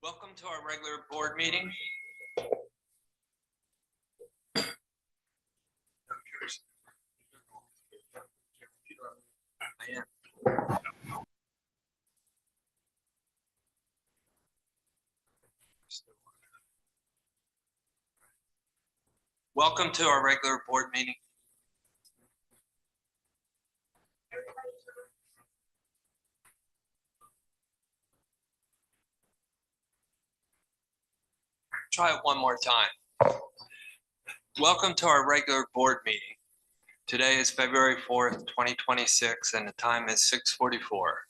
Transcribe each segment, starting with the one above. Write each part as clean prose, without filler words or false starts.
Welcome to our regular board meeting. Welcome to our regular board meeting. Try it one more time. Welcome to our regular board meeting. Today is February 4th, 2026, and the time is 6:44.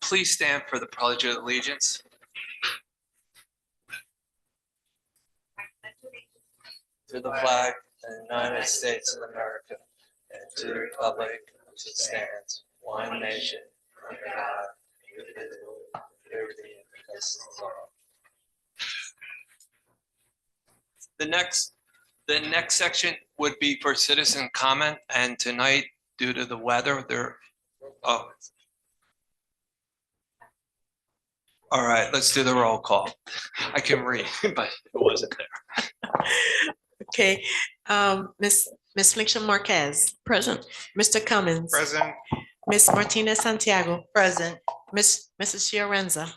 Please stand for the Pledge of Allegiance. To the flag of the United States of America, and to the republic which it stands, one nation, under God, indivisible, with liberty and justice for all. The next section would be for citizen comment, and tonight, due to the weather, all right, let's do the roll call. I can read, but it wasn't there. Okay, Ms. Fliction Marquez. Present. Mr. Cummins. Present. Ms. Martinez Santiago. Present. Mrs. Fiorenza.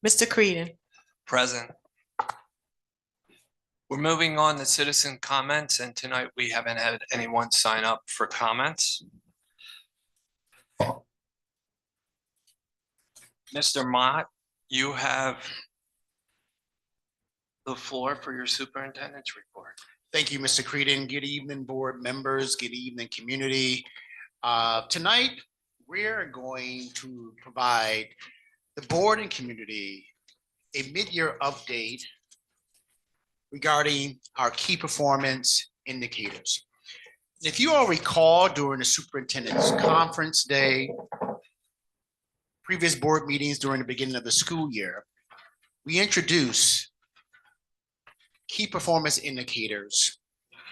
Mr. Creedon. Present. We're moving on to citizen comments, and tonight we haven't had anyone sign up for comments. Mr. Mott, you have the floor for your superintendent's report. Thank you, Mr. Creedon. Good evening, board members. Good evening, community. Tonight, we're going to provide the board and community a mid-year update regarding our key performance indicators. If you all recall, during the superintendent's conference day, previous board meetings during the beginning of the school year, we introduced key performance indicators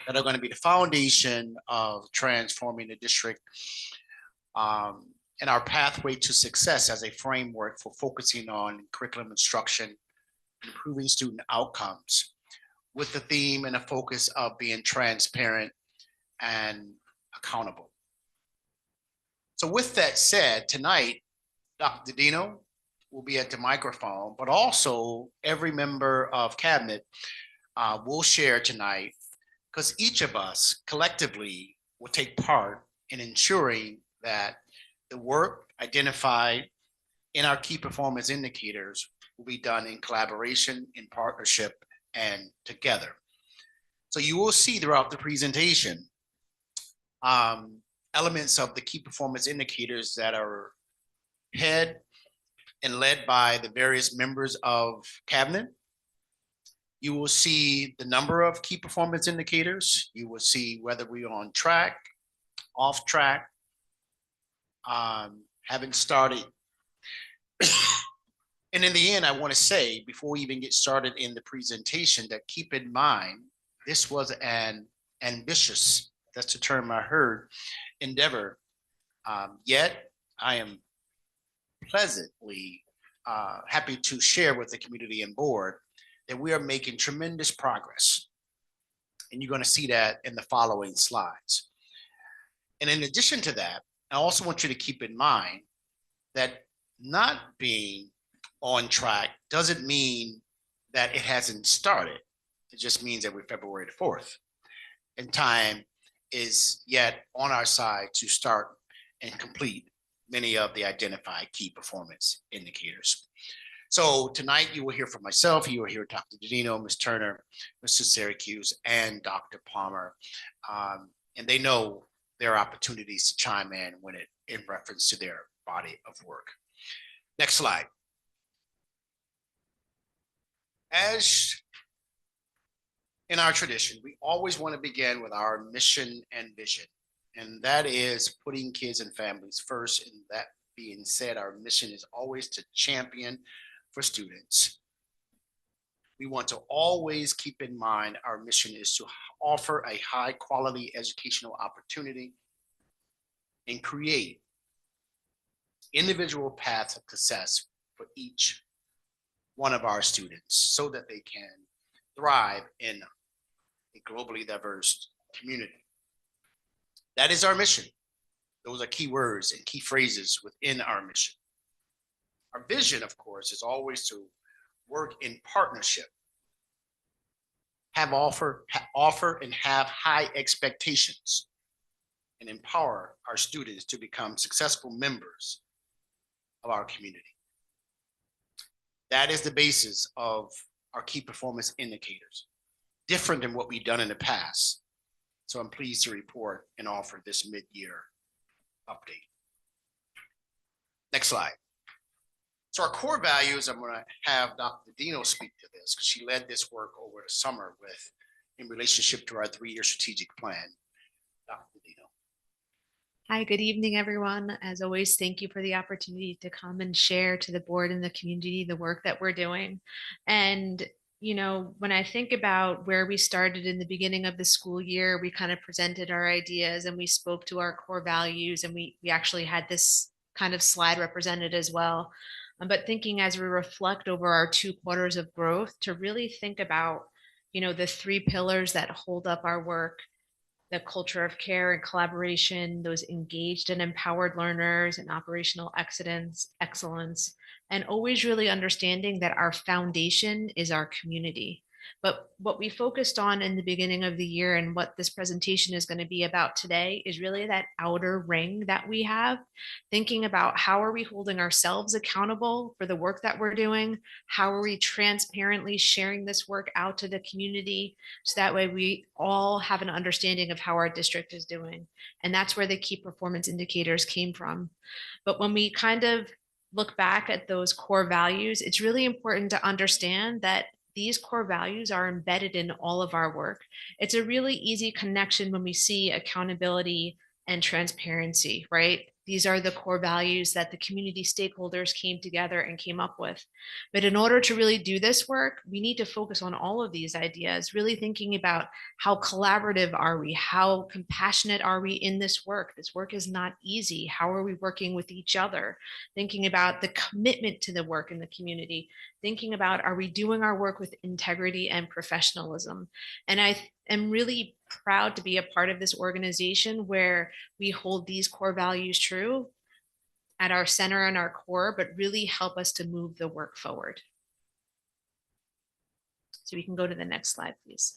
that are going to be the foundation of transforming the district and our pathway to success as a framework for focusing on curriculum instruction, improving student outcomes, with the theme and a focus of being transparent and accountable. So with that said, tonight, Dr. Dino will be at the microphone, but also every member of cabinet will share tonight, because each of us collectively will take part in ensuring that the work identified in our key performance indicators will be done in collaboration, in partnership, and together. So you will see throughout the presentation elements of the key performance indicators that are head and led by the various members of cabinet. You will see the number of key performance indicators. You will see whether we're on track, off track, haven't started. And in the end, I want to say, before we even get started in the presentation, that keep in mind, this was an ambitious, that's the term I heard, endeavor. Yet I am pleasantly happy to share with the community and board that we are making tremendous progress. And you're going to see that in the following slides. And in addition to that, I also want you to keep in mind that not being on track doesn't mean that it hasn't started. It just means that we're February the 4th. And time is yet on our side to start and complete many of the identified key performance indicators. So tonight you will hear from myself, you will hear Dr. Dino, Ms. Turner, Mr. Syracuse, and Dr. Palmer. And they know there are opportunities to chime in when it in reference to their body of work. Next slide. As in our tradition, we always want to begin with our mission and vision, and that is putting kids and families first. And that being said, our mission is always to champion for students. We want to always keep in mind our mission is to offer a high quality educational opportunity and create individual paths of success for each one of our students so that they can thrive in a globally diverse community. That is our mission. Those are key words and key phrases within our mission. Our vision, of course, is always to work in partnership, offer and have high expectations, and empower our students to become successful members of our community. That is the basis of our key performance indicators, different than what we've done in the past. So I'm pleased to report and offer this mid-year update. Next slide. So our core values, I'm going to have Dr. Dino speak to this because she led this work over the summer in relationship to our 3-year strategic plan. Dr. Dino. Hi, good evening, everyone. As always, thank you for the opportunity to come and share to the board and the community the work that we're doing. And, you know, when I think about where we started in the beginning of the school year, we kind of presented our ideas and we spoke to our core values, and we actually had this kind of slide represented as well. But thinking as we reflect over our 2 quarters of growth, to really think about, you know, the 3 pillars that hold up our work: the culture of care and collaboration, those engaged and empowered learners, and operational excellence, and always really understanding that our foundation is our community. But what we focused on in the beginning of the year, and what this presentation is going to be about today, is really that outer ring that we have, thinking about how are we holding ourselves accountable for the work that we're doing? How are we transparently sharing this work out to the community? So that way we all have an understanding of how our district is doing. And that's where the key performance indicators came from. But when we kind of look back at those core values, it's really important to understand that these core values are embedded in all of our work. It's a really easy connection when we see accountability and transparency, right? These are the core values that the community stakeholders came together and came up with. But in order to really do this work, we need to focus on all of these ideas, really thinking about how collaborative are we? How compassionate are we in this work? This work is not easy. How are we working with each other? Thinking about the commitment to the work in the community, thinking about, are we doing our work with integrity and professionalism? And I am really proud to be a part of this organization where we hold these core values true at our center and our core, but really help us to move the work forward. So we can go to the next slide, please.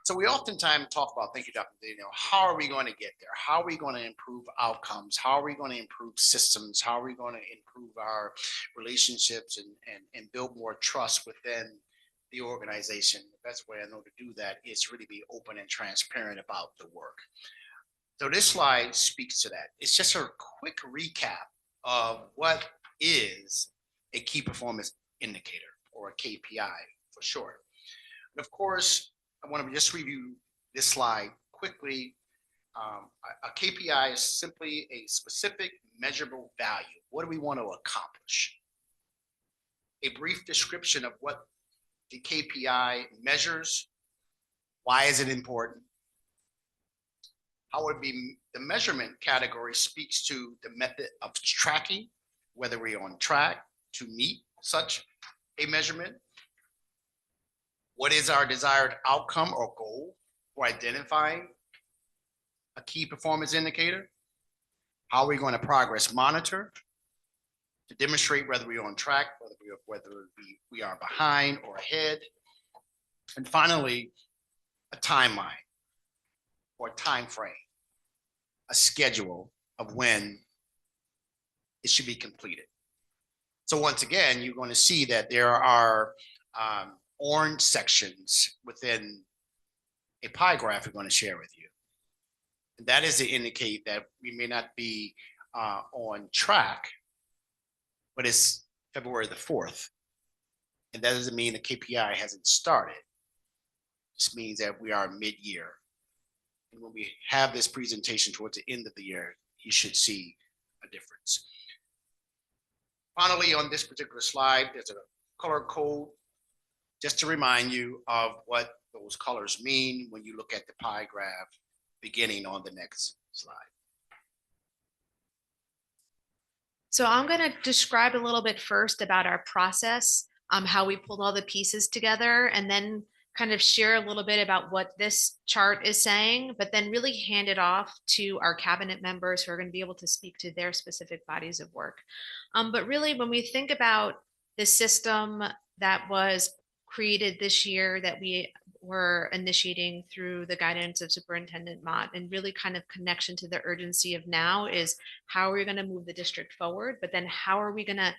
So we oftentimes talk about, thank you, Dr. Dino, how are we going to get there? How are we going to improve outcomes? How are we going to improve systems? How are we going to improve our relationships and build more trust within the organization? The best way I know to do that is really be open and transparent about the work. So this slide speaks to that. It's just a quick recap of what is a key performance indicator, or a KPI for short. And of course, I want to just review this slide quickly. A KPI is simply a specific measurable value. What do we want to accomplish? A brief description of what the KPI measures. Why is it important? How would be the measurement category speaks to the method of tracking, whether we're on track to meet such a measurement. What is our desired outcome or goal for identifying a key performance indicator? How are we going to progress monitor to demonstrate whether we're on track, whether we are behind or ahead? And finally, a timeline or time frame, a schedule of when it should be completed. So once again, you're going to see that there are orange sections within a pie graph we're going to share with you. And that is to indicate that we may not be on track, but it's February the 4th. And that doesn't mean the KPI hasn't started. This means that we are mid-year. And when we have this presentation towards the end of the year, you should see a difference. Finally, on this particular slide, there's a color code just to remind you of what those colors mean when you look at the pie graph beginning on the next slide. So I'm going to describe a little bit first about our process, how we pulled all the pieces together, and then kind of share a little bit about what this chart is saying, but then really hand it off to our cabinet members who are going to be able to speak to their specific bodies of work. But really, when we think about the system that was created this year that we were initiating through the guidance of Superintendent Mott, and really kind of connection to the urgency of now is how are we going to move the district forward, but then how are we going to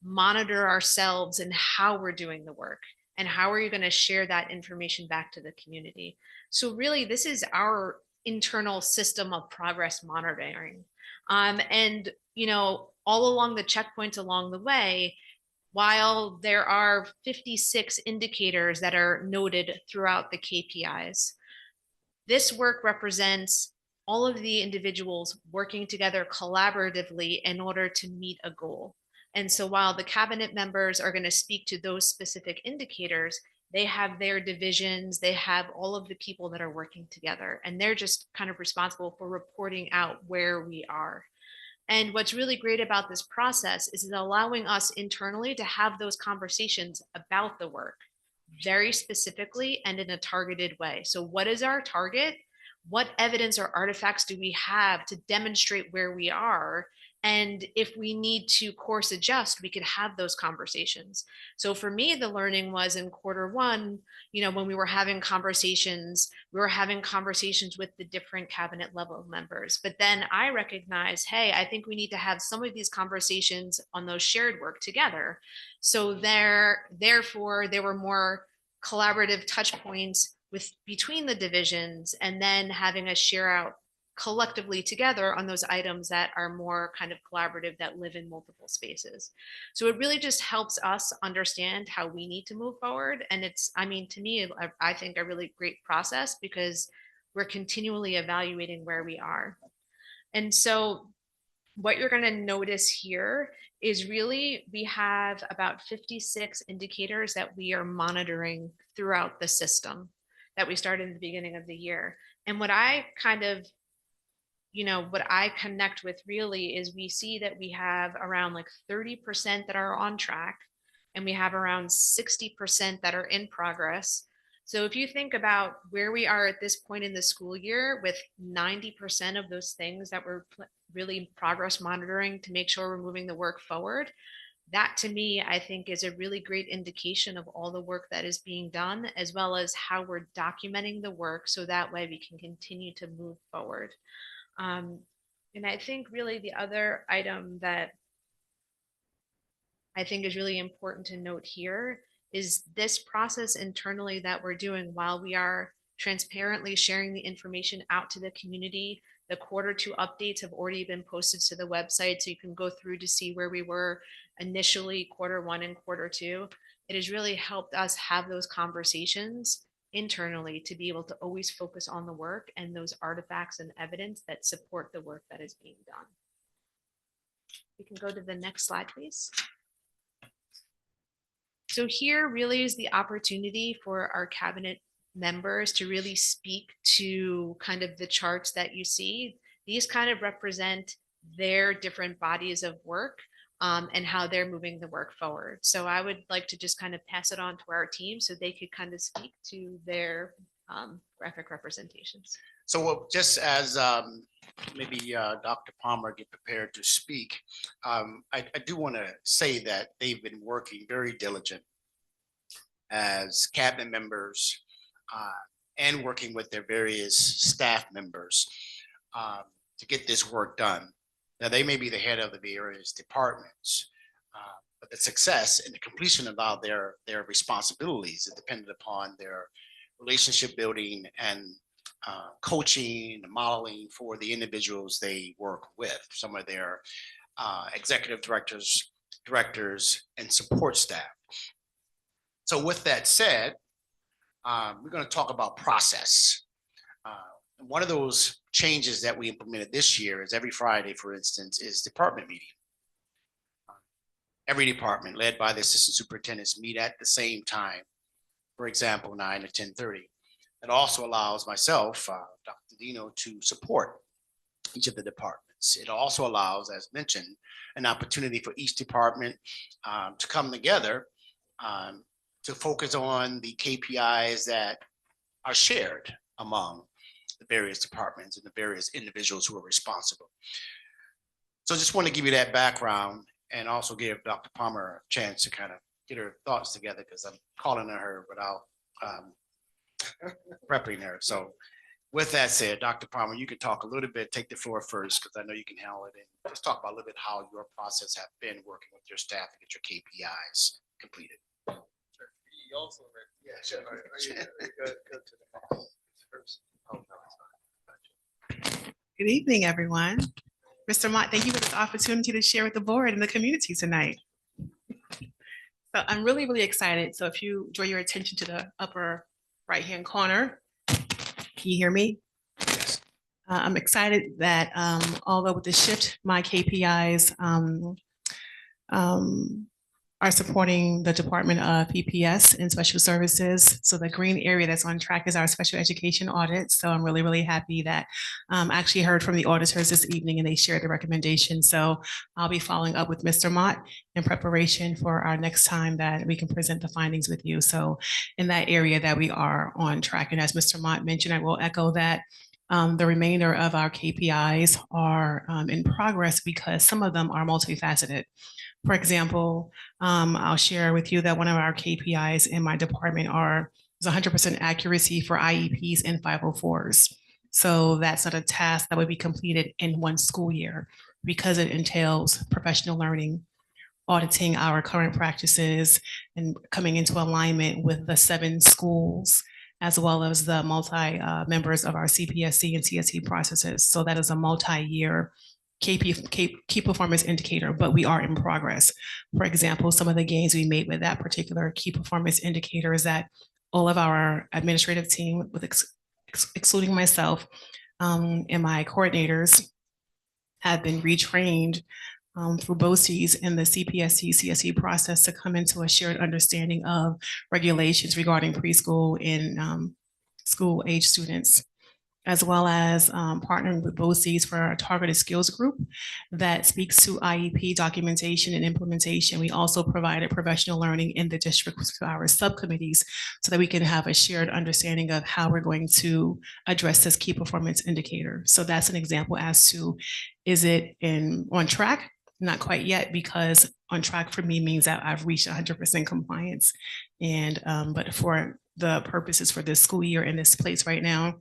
monitor ourselves and how we're doing the work, and how are you going to share that information back to the community. So really, this is our internal system of progress monitoring. And all along the checkpoints along the way, while there are 56 indicators that are noted throughout the KPIs, this work represents all of the individuals working together collaboratively in order to meet a goal. And so while the cabinet members are going to speak to those specific indicators, they have their divisions, they have all of the people that are working together, and they're just kind of responsible for reporting out where we are. And what's really great about this process is it's allowing us internally to have those conversations about the work very specifically and in a targeted way. So what is our target? What evidence or artifacts do we have to demonstrate where we are? And if we need to course adjust, we could have those conversations. So for me, the learning was in Q1, when we were having conversations, with the different cabinet level members. But then I recognized, hey, I think we need to have some of these conversations on those shared work together. So therefore, there were more collaborative touch points between the divisions, and then having us share out collectively together on those items that are more kind of collaborative, that live in multiple spaces. So it really just helps us understand how we need to move forward. And it's, to me, I think a really great process, because we're continually evaluating where we are. And so what you're going to notice here is really we have about 56 indicators that we are monitoring throughout the system that we started at the beginning of the year. And what I connect with really is we see that we have around like 30% that are on track, and we have around 60% that are in progress. So if you think about where we are at this point in the school year, with 90% of those things that we're really progress monitoring to make sure we're moving the work forward, that to me, I think, is a really great indication of all the work that is being done, as well as how we're documenting the work, so that way we can continue to move forward. And I think really the other item that I think is really important to note here is this process internally that we're doing while we are transparently sharing the information out to the community. The Q2 updates have already been posted to the website, so you can go through to see where we were initially Q1 and Q2. It has really helped us have those conversations internally to be able to always focus on the work and those artifacts and evidence that support the work that is being done. We can go to the next slide, please. So here really is the opportunity for our cabinet members to really speak to kind of the charts that you see. These kind of represent their different bodies of work, and how they're moving the work forward. So I would like to just kind of pass it on to our team so they could kind of speak to their graphic representations. So just as maybe Dr. Palmer get prepared to speak, I do want to say that they've been working very diligent as cabinet members and working with their various staff members to get this work done. Now, they may be the head of the various departments, but the success and the completion of all their responsibilities is dependent upon their relationship building and coaching and modeling for the individuals they work with, some of their executive directors, and support staff. So with that said, we're going to talk about process. One of those changes that we implemented this year is every Friday, for instance, is department meeting. Every department led by the assistant superintendents meet at the same time, for example, 9 to 10:30. It also allows myself, Dr. Dino, to support each of the departments. departments. It also allows, as mentioned, an opportunity for each department to come together to focus on the KPIs that are shared among the various departments and the various individuals who are responsible. So I just want to give you that background and also give Dr. Palmer a chance to kind of get her thoughts together, because I'm calling on her without prepping her. So with that said, Dr. Palmer, you could talk a little bit, take the floor first, because I know you can handle it, and just talk about a little bit how your process have been working with your staff to get your KPIs completed. You also read. Yeah, sure. Good evening, everyone. Mr. Mott, thank you for this opportunity to share with the board and the community tonight. So I'm really, really excited. So if you draw your attention to the upper right-hand corner, can you hear me? Yes. I'm excited that although with the shift, my KPIs are supporting the Department of PPS and Special Services. So the green area that's on track is our special education audit. So I'm really, really happy that I actually heard from the auditors this evening and they shared the recommendation. So I'll be following up with Mr. Mott in preparation for our next time that we can present the findings with you. So in that area that we are on track. And as Mr. Mott mentioned, I will echo that the remainder of our KPIs are in progress because some of them are multifaceted. For example, I'll share with you that one of our KPIs in my department is 100% accuracy for IEPs and 504s. So that's not a task that would be completed in one school year because it entails professional learning, auditing our current practices, and coming into alignment with the 7 schools, as well as the members of our CPSC and CSE processes. So that is a multi-year key performance indicator, but we are in progress. For example, some of the gains we made with that particular key performance indicator is that all of our administrative team, with excluding myself and my coordinators, have been retrained through BOCES in the CPSC CSE process to come into a shared understanding of regulations regarding preschool and school age students, as well as partnering with BOCES for our targeted skills group that speaks to IEP documentation and implementation. We also provided professional learning in the district to our subcommittees so that we can have a shared understanding of how we're going to address this key performance indicator. So that's an example as to, is it on track? Not quite yet, because on track for me means that I've reached 100% compliance. And but for the purposes for this school year in this place right now,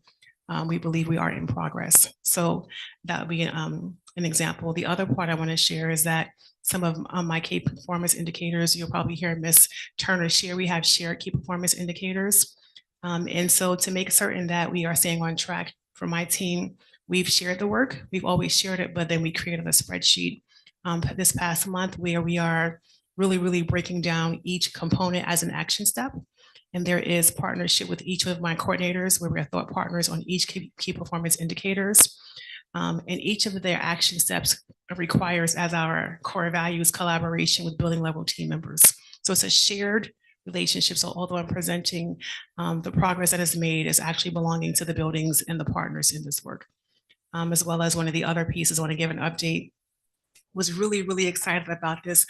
we believe we are in progress. So that would be an example. The other part I want to share is that some of my key performance indicators, you'll probably hear Ms. Turner share, we have shared key performance indicators. And so to make certain that we are staying on track for my team, we've shared the work. We've always shared it, but then we created a spreadsheet this past month where we are really, really breaking down each component as an action step. And there is partnership with each of my coordinators where we're thought partners on each key performance indicators. And each of their action steps requires as our core values collaboration with building level team members. So it's a shared relationship. So although I'm presenting the progress that is made is actually belonging to the buildings and the partners in this work. As well as one of the other pieces, I want to give an update. Was really, really excited about this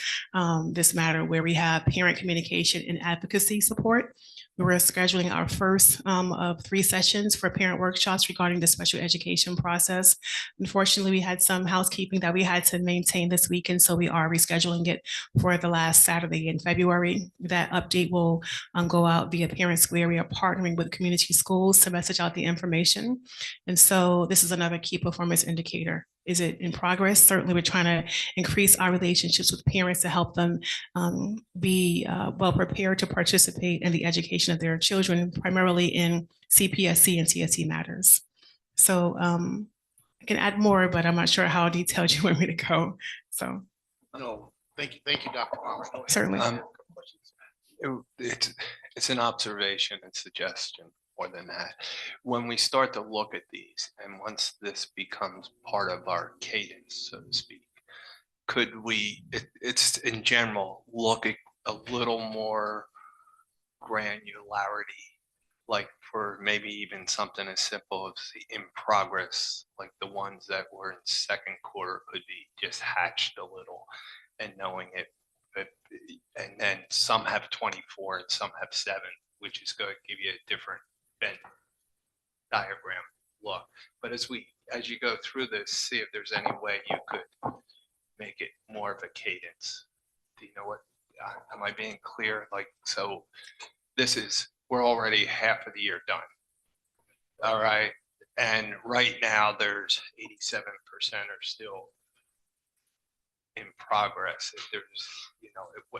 matter where we have parent communication and advocacy support. We're scheduling our first of 3 sessions for parent workshops regarding the special education process. Unfortunately, we had some housekeeping that we had to maintain this week, and so we are rescheduling it for the last Saturday in February. That update will go out via Parent Square. We are partnering with community schools to message out the information. And so this is another key performance indicator. Is it in progress? Certainly, we're trying to increase our relationships with parents to help them be well prepared to participate in the education of their children, primarily in CPSC and CSE matters. So I can add more, but I'm not sure how detailed you want me to go. So. No, thank you, Dr. Palmer. Certainly. It's an observation and suggestion more than that. When we start to look at these, and once this becomes part of our cadence, so to speak, could we, it's in general, look at a little more granularity like for maybe even something as simple as the in progress, like the ones that were in second quarter could be just hatched a little and knowing it. And then some have 24 and some have 7, which is going to give you a different Venn diagram look. But as you go through this, see if there's any way you could make it more of a cadence. Do you know what, am I being clear? Like, so we're already half of the year done. All right. And right now there's 87% are still in progress. If there's,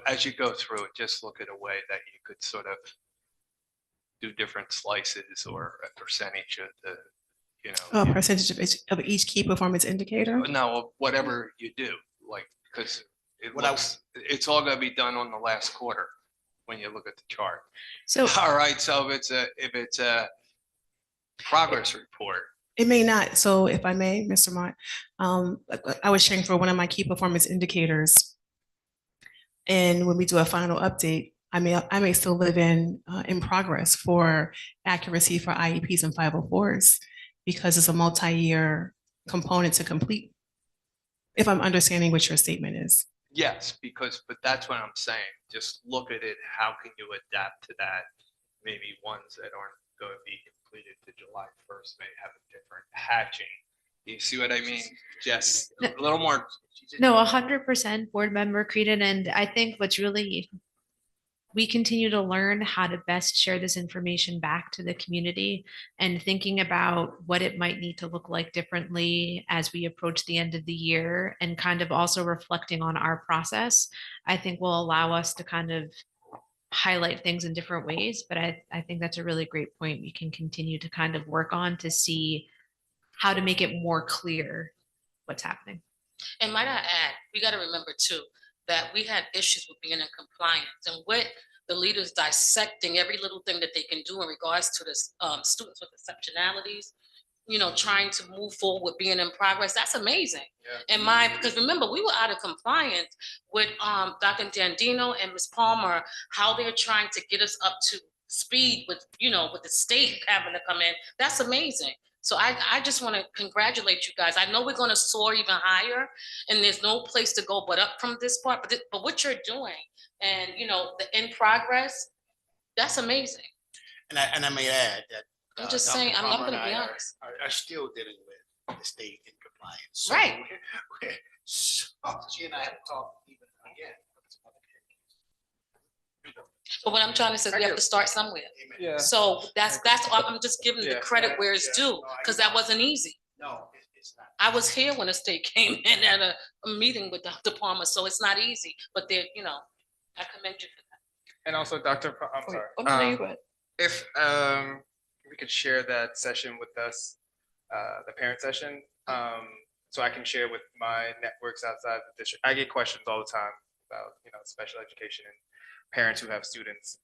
as you go through it, just look at a way that you could sort of do different slices or a percentage of the, A percentage of each key performance indicator? no, whatever you do, like, because it's all gonna be done on the last quarter when you look at the chart. So All right, so if it's a progress report, It may not. So if I may, Mr. Mott, I was sharing for one of my key performance indicators. And when we do a final update, I may still live in progress for accuracy for IEPs and 504s because it's a multi-year component to complete. If I'm understanding what your statement is. yes, but that's what I'm saying. Just look at it. How can you adapt to that? Maybe ones that aren't going to be completed to July 1st may have a different hatching. You see what I mean? Just a little more. no, 100% board member Creedon. And I think we continue to learn how to best share this information back to the community and thinking about what it might need to look like differently as we approach the end of the year and kind of also reflecting on our process, I think will allow us to kind of highlight things in different ways. But I think that's a really great point we can continue to kind of work on to see how to make it more clear what's happening. And might I add, we got to remember too, that we had issues with being in compliance and with the leaders dissecting every little thing that they can do in regards to the students with exceptionalities, trying to move forward with being in progress. That's amazing. Yeah. Because remember, we were out of compliance with Dr. Dandino and Ms. Palmer, how they're trying to get us up to speed with, with the state having to come in. That's amazing. So I just want to congratulate you guys. I know we're going to soar even higher and there's no place to go but up from this part, but what you're doing and, the in progress, that's amazing. And I may add that. I'm just Dr. saying, I'm Palmer going to and be I honest. are still dealing with the state in compliance. So Right. She and I have talked even again. But what I'm trying to say is we have to start somewhere. Yeah. So that's I'm just giving the credit where it's due, because that wasn't easy. No, it's not. I was here when the state came in at a meeting with Dr. Palmer, so it's not easy, but they're, I commend you for that. And also, Dr. I'm sorry. Oh, no, you go ahead. If we could share that session with us, the parent session, so I can share with my networks outside the district. I get questions all the time about, special education and parents who have students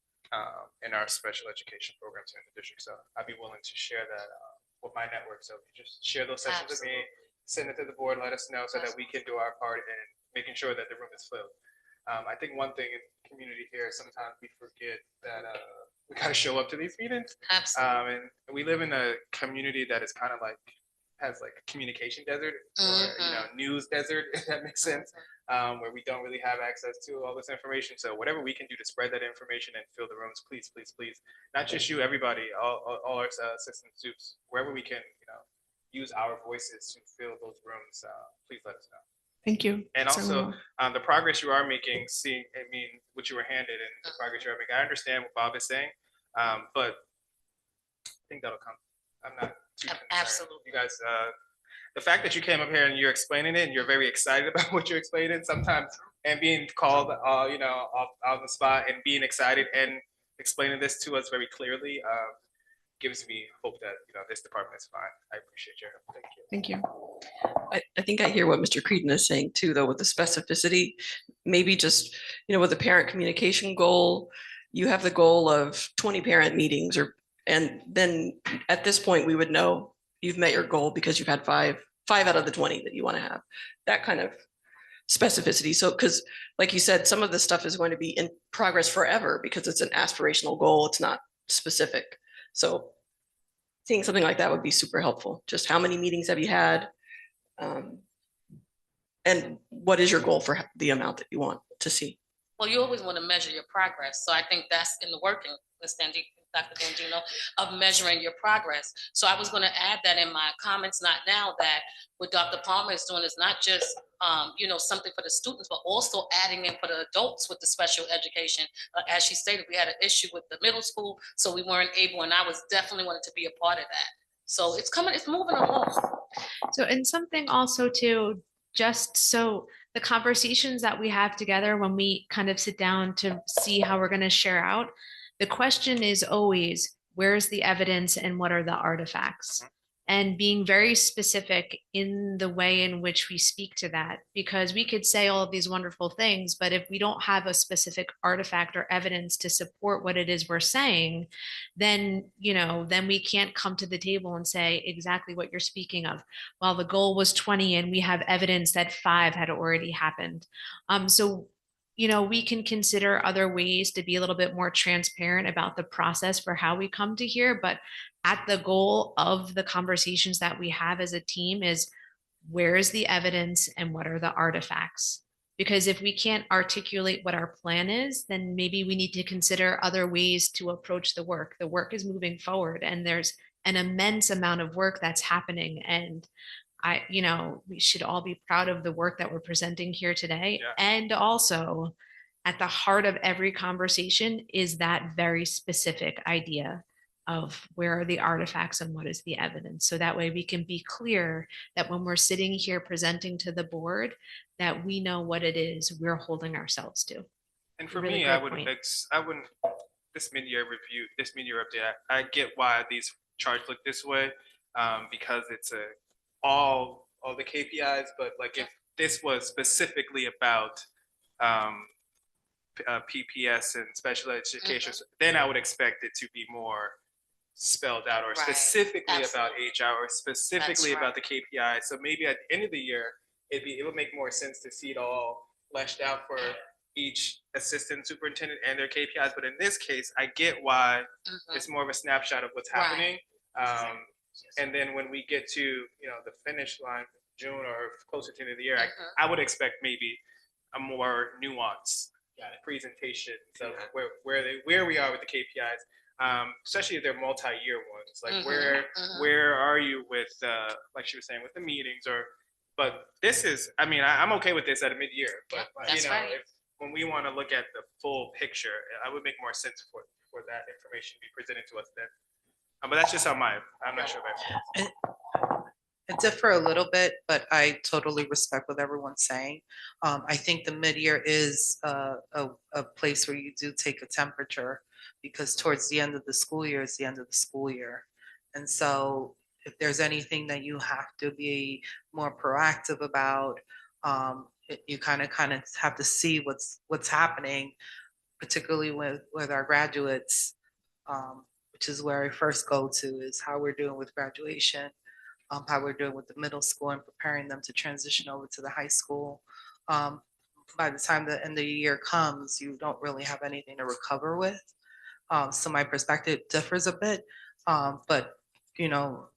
in our special education programs here in the district. So I'd be willing to share that with my network. So just share those sessions with me, send it to the board, let us know so that we can do our part in making sure that the room is filled. I think one thing in the community here, sometimes we forget that we got to show up to these meetings. Absolutely. And we live in a community that is kind of like, has like a communication desert or, news desert, if that makes sense, where we don't really have access to all this information. So whatever we can do to spread that information and fill the rooms, please, please, please, not just you, everybody, all our assistants, wherever we can, use our voices to fill those rooms, please let us know. Thank you. And also, the progress you are making, what you were handed and the progress you are making. I understand what Bob is saying, but I think that'll come. I'm not too concerned. Absolutely. You guys, the fact that you came up here and you're explaining it and you're very excited about what you're explaining sometimes, and being called, off the spot and being excited and explaining this to us very clearly, gives me hope that, this department is fine. I appreciate your help. Thank you. Thank you. I think I hear what Mr. Creedon is saying too, though, with the specificity, maybe just, with the parent communication goal, you have the goal of 20 parent meetings and then at this point we would know you've met your goal because you've had five out of the 20 that you want to have, that kind of specificity. So, because like you said, some of this stuff is going to be in progress forever because it's an aspirational goal. It's not specific. So seeing something like that would be super helpful. Just how many meetings have you had? And what is your goal for the amount that you want to see? Well, you always want to measure your progress. So I think that's in the working, Dr. Dandino, of measuring your progress. So I was going to add that in my comments, not now, that what Dr. Palmer is doing is not just, something for the students, but also adding in for the adults with the special education. As she stated, we had an issue with the middle school, so we weren't able, and I was definitely wanted to be a part of that. So it's moving along. So, and something also too, just so the conversations that we have together when we kind of sit down to see how we're going to share out, the question is always, where's the evidence and what are the artifacts? And being very specific in the way in which we speak to that, because we could say all of these wonderful things, but if we don't have a specific artifact or evidence to support what it is we're saying, then, then we can't come to the table and say exactly what you're speaking of. Well, the goal was 20 and we have evidence that 5 had already happened. So we can consider other ways to be a little bit more transparent about the process for how we come to here, but at the goal of the conversations that we have as a team is, where is the evidence and what are the artifacts? Because if we can't articulate what our plan is, then maybe we need to consider other ways to approach the work. The work is moving forward and there's an immense amount of work that's happening. And we should all be proud of the work that we're presenting here today. Yeah. And also at the heart of every conversation is that very specific idea of where are the artifacts and what is the evidence. So that way we can be clear that when we're sitting here presenting to the board, that we know what it is we're holding ourselves to. And for Really me, great I wouldn't, point. this mid-year review, this mid-year update, I get why these charts look this way, because it's all the KPIs, but like if this was specifically about PPS and special education, then I would expect it to be more spelled out, or Right. specifically about Absolutely. HR, or specifically That's about the KPI. So maybe at the end of the year, it would make more sense to see it all fleshed out for each assistant superintendent and their KPIs. But in this case, I get why it's more of a snapshot of what's Right. happening. And then when we get to the finish line, June or closer to the end of the year, I would expect maybe a more nuanced presentation of where we are with the KPIs, especially if they're multi-year ones. Like where are you with like she was saying, with the meetings, but this is, I'm okay with this at a mid-year, but that's right. when we want to look at the full picture, it would make more sense for that information to be presented to us then. But that's just I'm not sure if I differ a little bit, but I totally respect what everyone's saying. I think the mid-year is a place where you do take a temperature, because towards the end of the school year is the end of the school year. And so if there's anything that you have to be more proactive about, you kind of have to see what's happening, particularly with our graduates, which is where I first go to, is how we're doing with graduation, how we're doing with the middle school and preparing them to transition over to the high school. By the time the end of the year comes, you don't really have anything to recover with. So my perspective differs a bit, but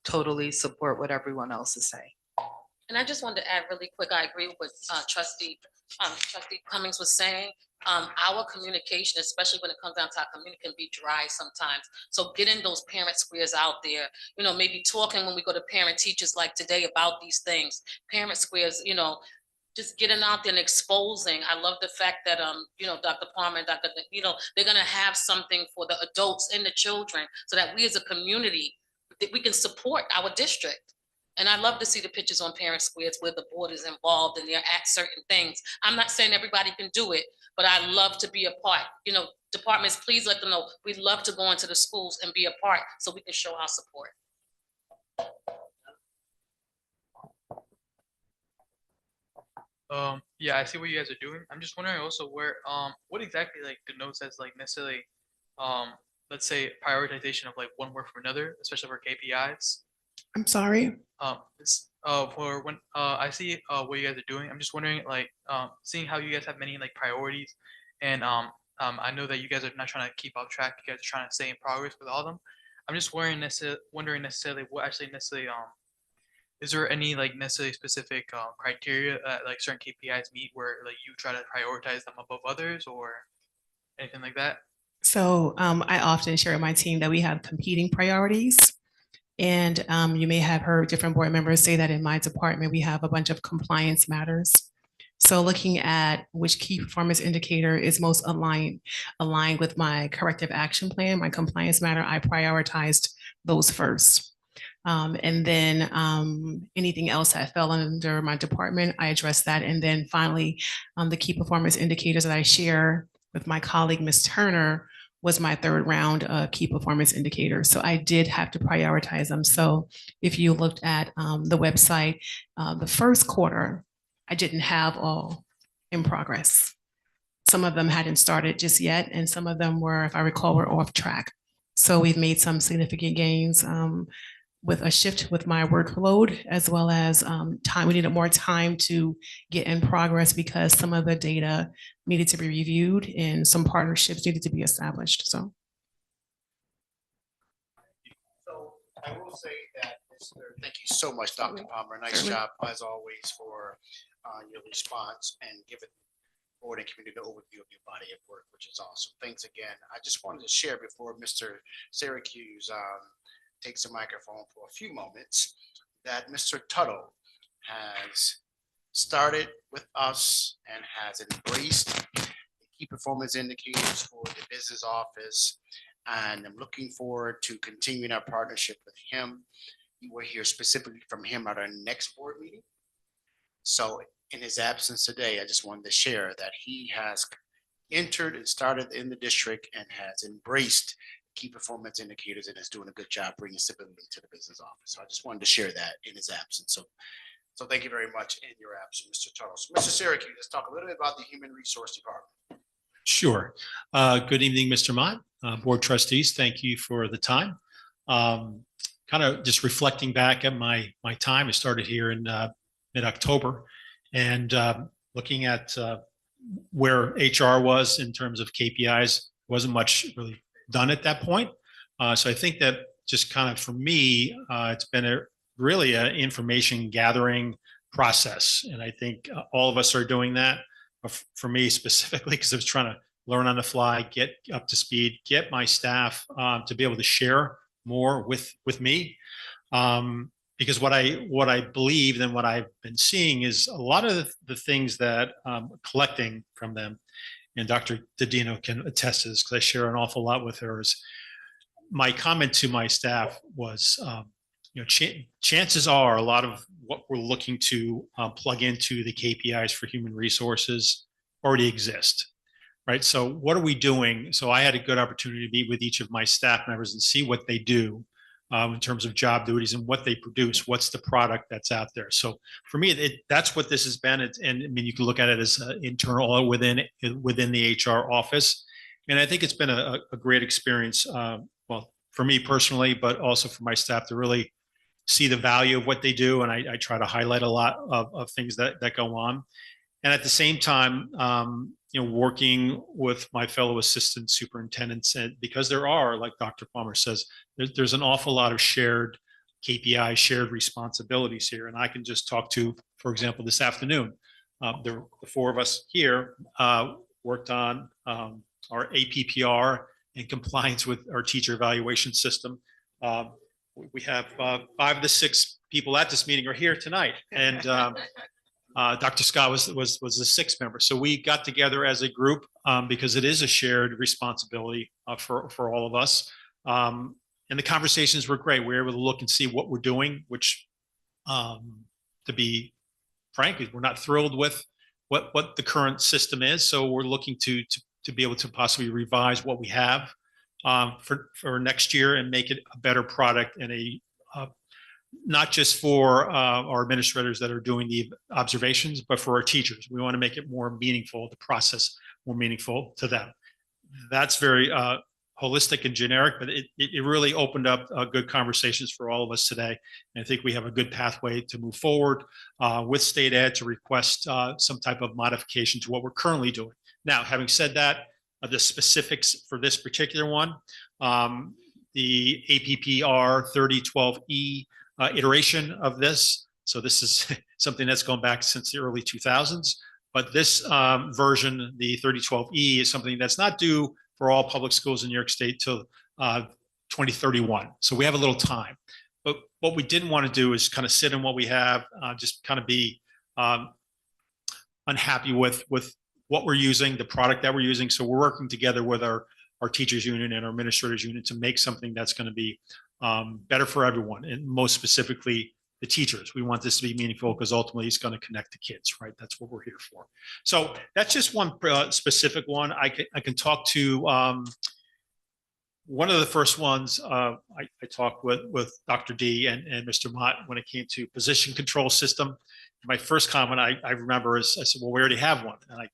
totally support what everyone else is saying. And I just wanted to add really quick, I agree with what Trustee Cummings was saying. Our communication, especially when it comes down to our community, can be dry sometimes. So getting those parent squares out there, maybe talking when we go to parent teachers like today about these things, parent squares, just getting out there and exposing. I love the fact that, Dr. Palmer and Dr. They're gonna have something for the adults and the children so that we as a community, that we can support our district. And I love to see the pictures on parent squares where the board is involved and they're at certain things. I'm not saying everybody can do it, but I love to be a part. Departments, please let them know. We'd love to go into the schools and be a part so we can show our support. Yeah, I see what you guys are doing. I'm just wondering also what exactly like denotes as like necessarily, let's say prioritization of like one work for another, especially for KPIs. I'm sorry. For when I see what you guys are doing, I'm just wondering like seeing how you guys have many like priorities, and I know that you guys are not trying to keep off track. You guys are trying to stay in progress with all of them. I'm just wondering necessarily what actually necessarily is there any like necessarily specific criteria that like certain KPIs meet where like you try to prioritize them above others or anything like that? So I often share with my team that we have competing priorities. And you may have heard different board members say that in my department, we have a bunch of compliance matters. So looking at which key performance indicator is most aligned with my corrective action plan, my compliance matter, I prioritized those first. And then anything else that fell under my department, I addressed that. And then finally, the key performance indicators that I share with my colleague, Ms. Turner, was my third round key performance indicators. So I did have to prioritize them. So if you looked at the website, the first quarter, I didn't have all in progress. Some of them hadn't started just yet, and some of them were, if I recall, were off track. So we've made some significant gains with a shift with my workload, as well as time. We needed more time to get in progress because some of the data needed to be reviewed and some partnerships needed to be established. So I will say that, thank you so much, Dr. Palmer. Nice job, as always, for your response and giving board and community the overview of your body of work, which is awesome. Thanks again. I just wanted to share before Mr. Syracuse takes the microphone for a few moments that Mr. Tuttle has started with us and has embraced the key performance indicators for the business office. And I'm looking forward to continuing our partnership with him. You will hear specifically from him at our next board meeting. So in his absence today, I just wanted to share that he has entered and started in the district and has embraced key performance indicators and is doing a good job bringing stability to the business office. So I just wanted to share that in his absence. So thank you very much in your absence, Mr. Tuttle. So Mr. Syracuse, let's talk a little bit about the Human Resource Department. Sure. Good evening, Mr. Mott, board trustees. Thank you for the time. Kind of just reflecting back at my time. I started here in mid-October, and looking at where HR was in terms of KPIs, wasn't much really done at that point. So I think that just kind of for me, it's been really an information gathering process. And I think all of us are doing that. For me specifically, because I was trying to learn on the fly, get up to speed, get my staff to be able to share more with me. Because what I believe and what I've been seeing is a lot of the things that I'm collecting from them, and Dr. Didino can attest to this because I share an awful lot with her, is my comment to my staff was, chances are a lot of what we're looking to plug into the KPIs for human resources already exist, right? So what are we doing? So I had a good opportunity to meet with each of my staff members and see what they do in terms of job duties and what they produce. What's the product that's out there? So for me, that's what this has been. And I mean, you can look at it as internal within the HR office. And I think it's been a great experience, well, for me personally, but also for my staff to really see the value of what they do. And I try to highlight a lot of things that go on. And at the same time, working with my fellow assistant superintendents, and because there are, like Dr. Palmer says, there's an awful lot of shared KPI, shared responsibilities here. And I can just talk to, for example, this afternoon, the four of us here worked on our APPR and compliance with our teacher evaluation system. We have 5 to 6 people at this meeting are here tonight, and Dr. Scott was the 6th member. So we got together as a group because it is a shared responsibility for all of us. And the conversations were great. We were able to look and see what we're doing, which, to be frank, we're not thrilled with what the current system is. So we're looking to be able to possibly revise what we have for next year and make it a better product and not just for our administrators that are doing the observations, but for our teachers. We want to make it more meaningful, the process more meaningful to them. That's very holistic and generic, but it really opened up good conversations for all of us today. And I think we have a good pathway to move forward with state ed to request some type of modification to what we're currently doing. Now, having said that, the specifics for this particular one, the APPR 3012E iteration of this. So this is something that's gone back since the early 2000s. But this version, the 3012E, is something that's not due for all public schools in New York State till 2031. So we have a little time. But what we didn't want to do is kind of sit in what we have, just kind of be unhappy with what we're using, the product that we're using. So we're working together with our teachers union and our administrators union to make something that's going to be better for everyone, and most specifically the teachers. We want this to be meaningful because ultimately it's going to connect the kids, right? That's what we're here for. So that's just one specific one. I can talk to one of the first ones. I talked with Dr. D and Mr. Mott when it came to position control system. My first comment I remember is I said, well, we already have one. And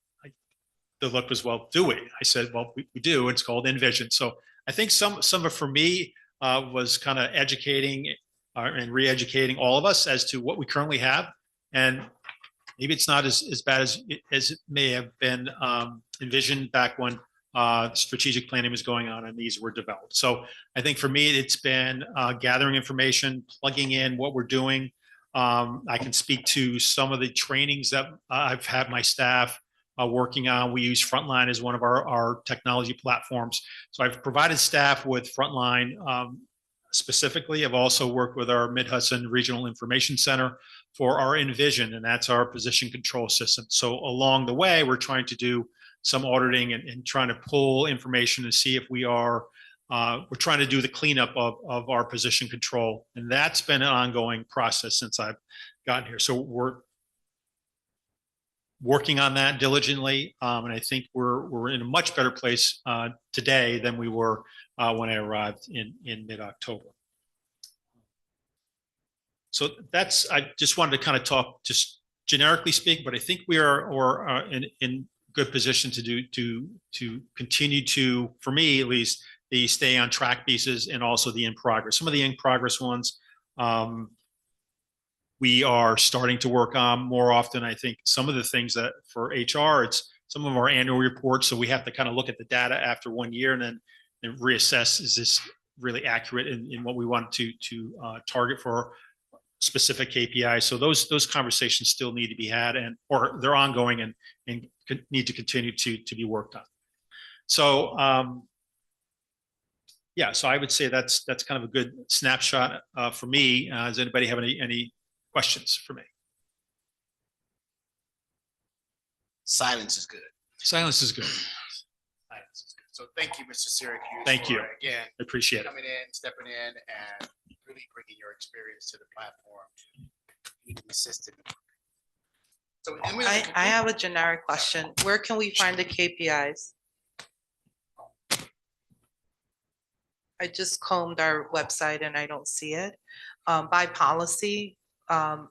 the look was, well, do we? I said, well, we do. It's called Envision. So I think some of it for me was kind of educating and re-educating all of us as to what we currently have. And maybe it's not as bad as it may have been envisioned back when strategic planning was going on and these were developed. So I think for me, it's been gathering information, plugging in what we're doing. I can speak to some of the trainings that I've had my staff working on. We use Frontline as one of our technology platforms. So I've provided staff with Frontline specifically. I've also worked with our Mid-Hudson Regional Information Center for our Envision, and that's our position control system. So along the way, we're trying to do some auditing and trying to pull information to see if we're trying to do the cleanup of our position control. And that's been an ongoing process since I've gotten here. So we're working on that diligently. And I think we're in a much better place today than we were when I arrived in mid-October. So I just wanted to kind of talk just generically speak, but I think we are in good position to continue to, for me at least, the stay on track pieces and also the in progress. Some of the in progress ones we are starting to work on more often. I think some of the things that for HR, it's some of our annual reports. So we have to kind of look at the data after 1 year and then reassess, is this really accurate in what we want to target for specific KPIs. So those conversations still need to be had or they're ongoing and need to continue to be worked on. So yeah, so I would say that's kind of a good snapshot for me. Does anybody have any questions for me? Silence is good. Silence is good. Silence is good. So thank you, Mr. Syracuse. Thank you. Again, I appreciate it. coming in, stepping in, and really bringing your experience to the platform to be an assistant. So I have a generic question. Where can we find the KPIs? I just combed our website and I don't see it. By policy, our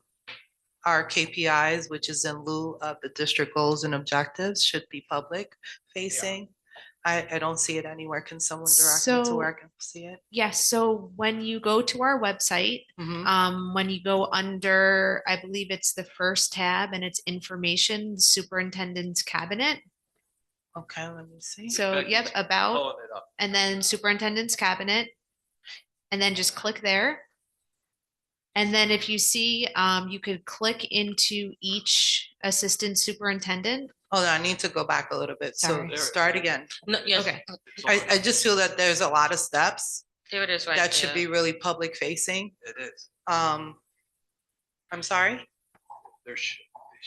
KPIs, which is in lieu of the district goals and objectives, should be public facing. I don't see it anywhere. Can someone direct me to where I can see it? Yes, so when you go to our website, when you go under, I believe it's the first tab and it's information, superintendent's cabinet. Okay, let me see. So yep, about, and then superintendent's cabinet, and then just click there. And then if you see, you could click into each assistant superintendent. Hold on, I need to go back a little bit. So Sorry. start again. No, yes, Okay. I just feel that there's a lot of steps there it is right that should there. be really public facing. It is. I'm sorry?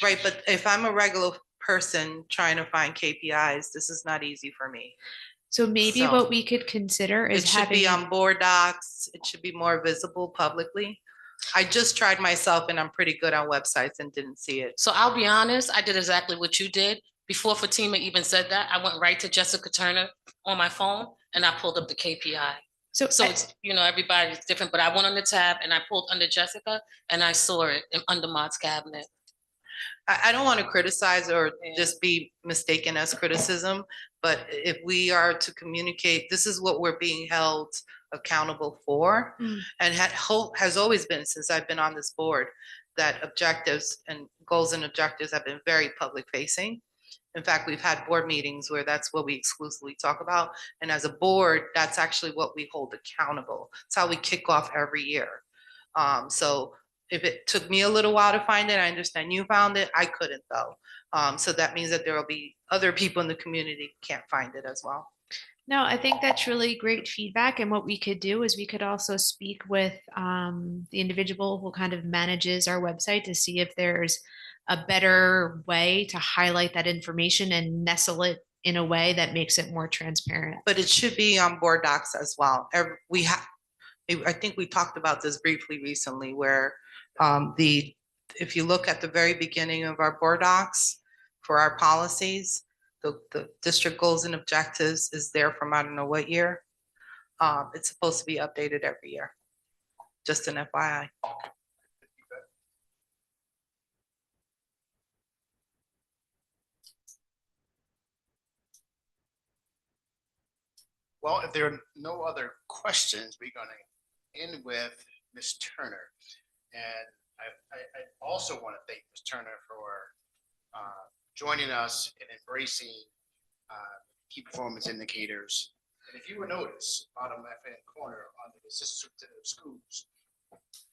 Right, but if I'm a regular person trying to find KPIs, this is not easy for me. So maybe So, what we could consider It is should be having, on board docs. It should be more visible publicly. I just tried myself and I'm pretty good on websites and didn't see it. So I'll be honest, I did exactly what you did. Before Fatima even said that, I went right to Jessica Turner on my phone and I pulled up the KPI. So it's, everybody's different, but I went on the tab and I pulled under Jessica and I saw it under Mott's cabinet. I don't want to criticize or just be mistaken as criticism, but if we are to communicate, this is what we're being held accountable for. And has always been since I've been on this board, that objectives and goals and objectives have been very public facing. In fact, we've had board meetings where that's what we exclusively talk about. And as a board, that's actually what we hold accountable. It's how we kick off every year. So if it took me a little while to find it, I understand you found it, I couldn't though. So that means that there will be other people in the community who can't find it as well. No, I think that's really great feedback. And what we could do is we could also speak with the individual who kind of manages our website to see if there's a better way to highlight that information and nestle it in a way that makes it more transparent. But it should be on board docs as well. We have, I think we talked about this briefly recently where if you look at the very beginning of our board docs for our policies, the district goals and objectives is there from I don't know what year. It's supposed to be updated every year. Just an FYI. Well, if there are no other questions, we're going to end with Ms. Turner. And I also want to thank Ms. Turner for joining us in embracing key performance indicators. And if you will notice, bottom left-hand corner under the Assistant Superintendent of Schools,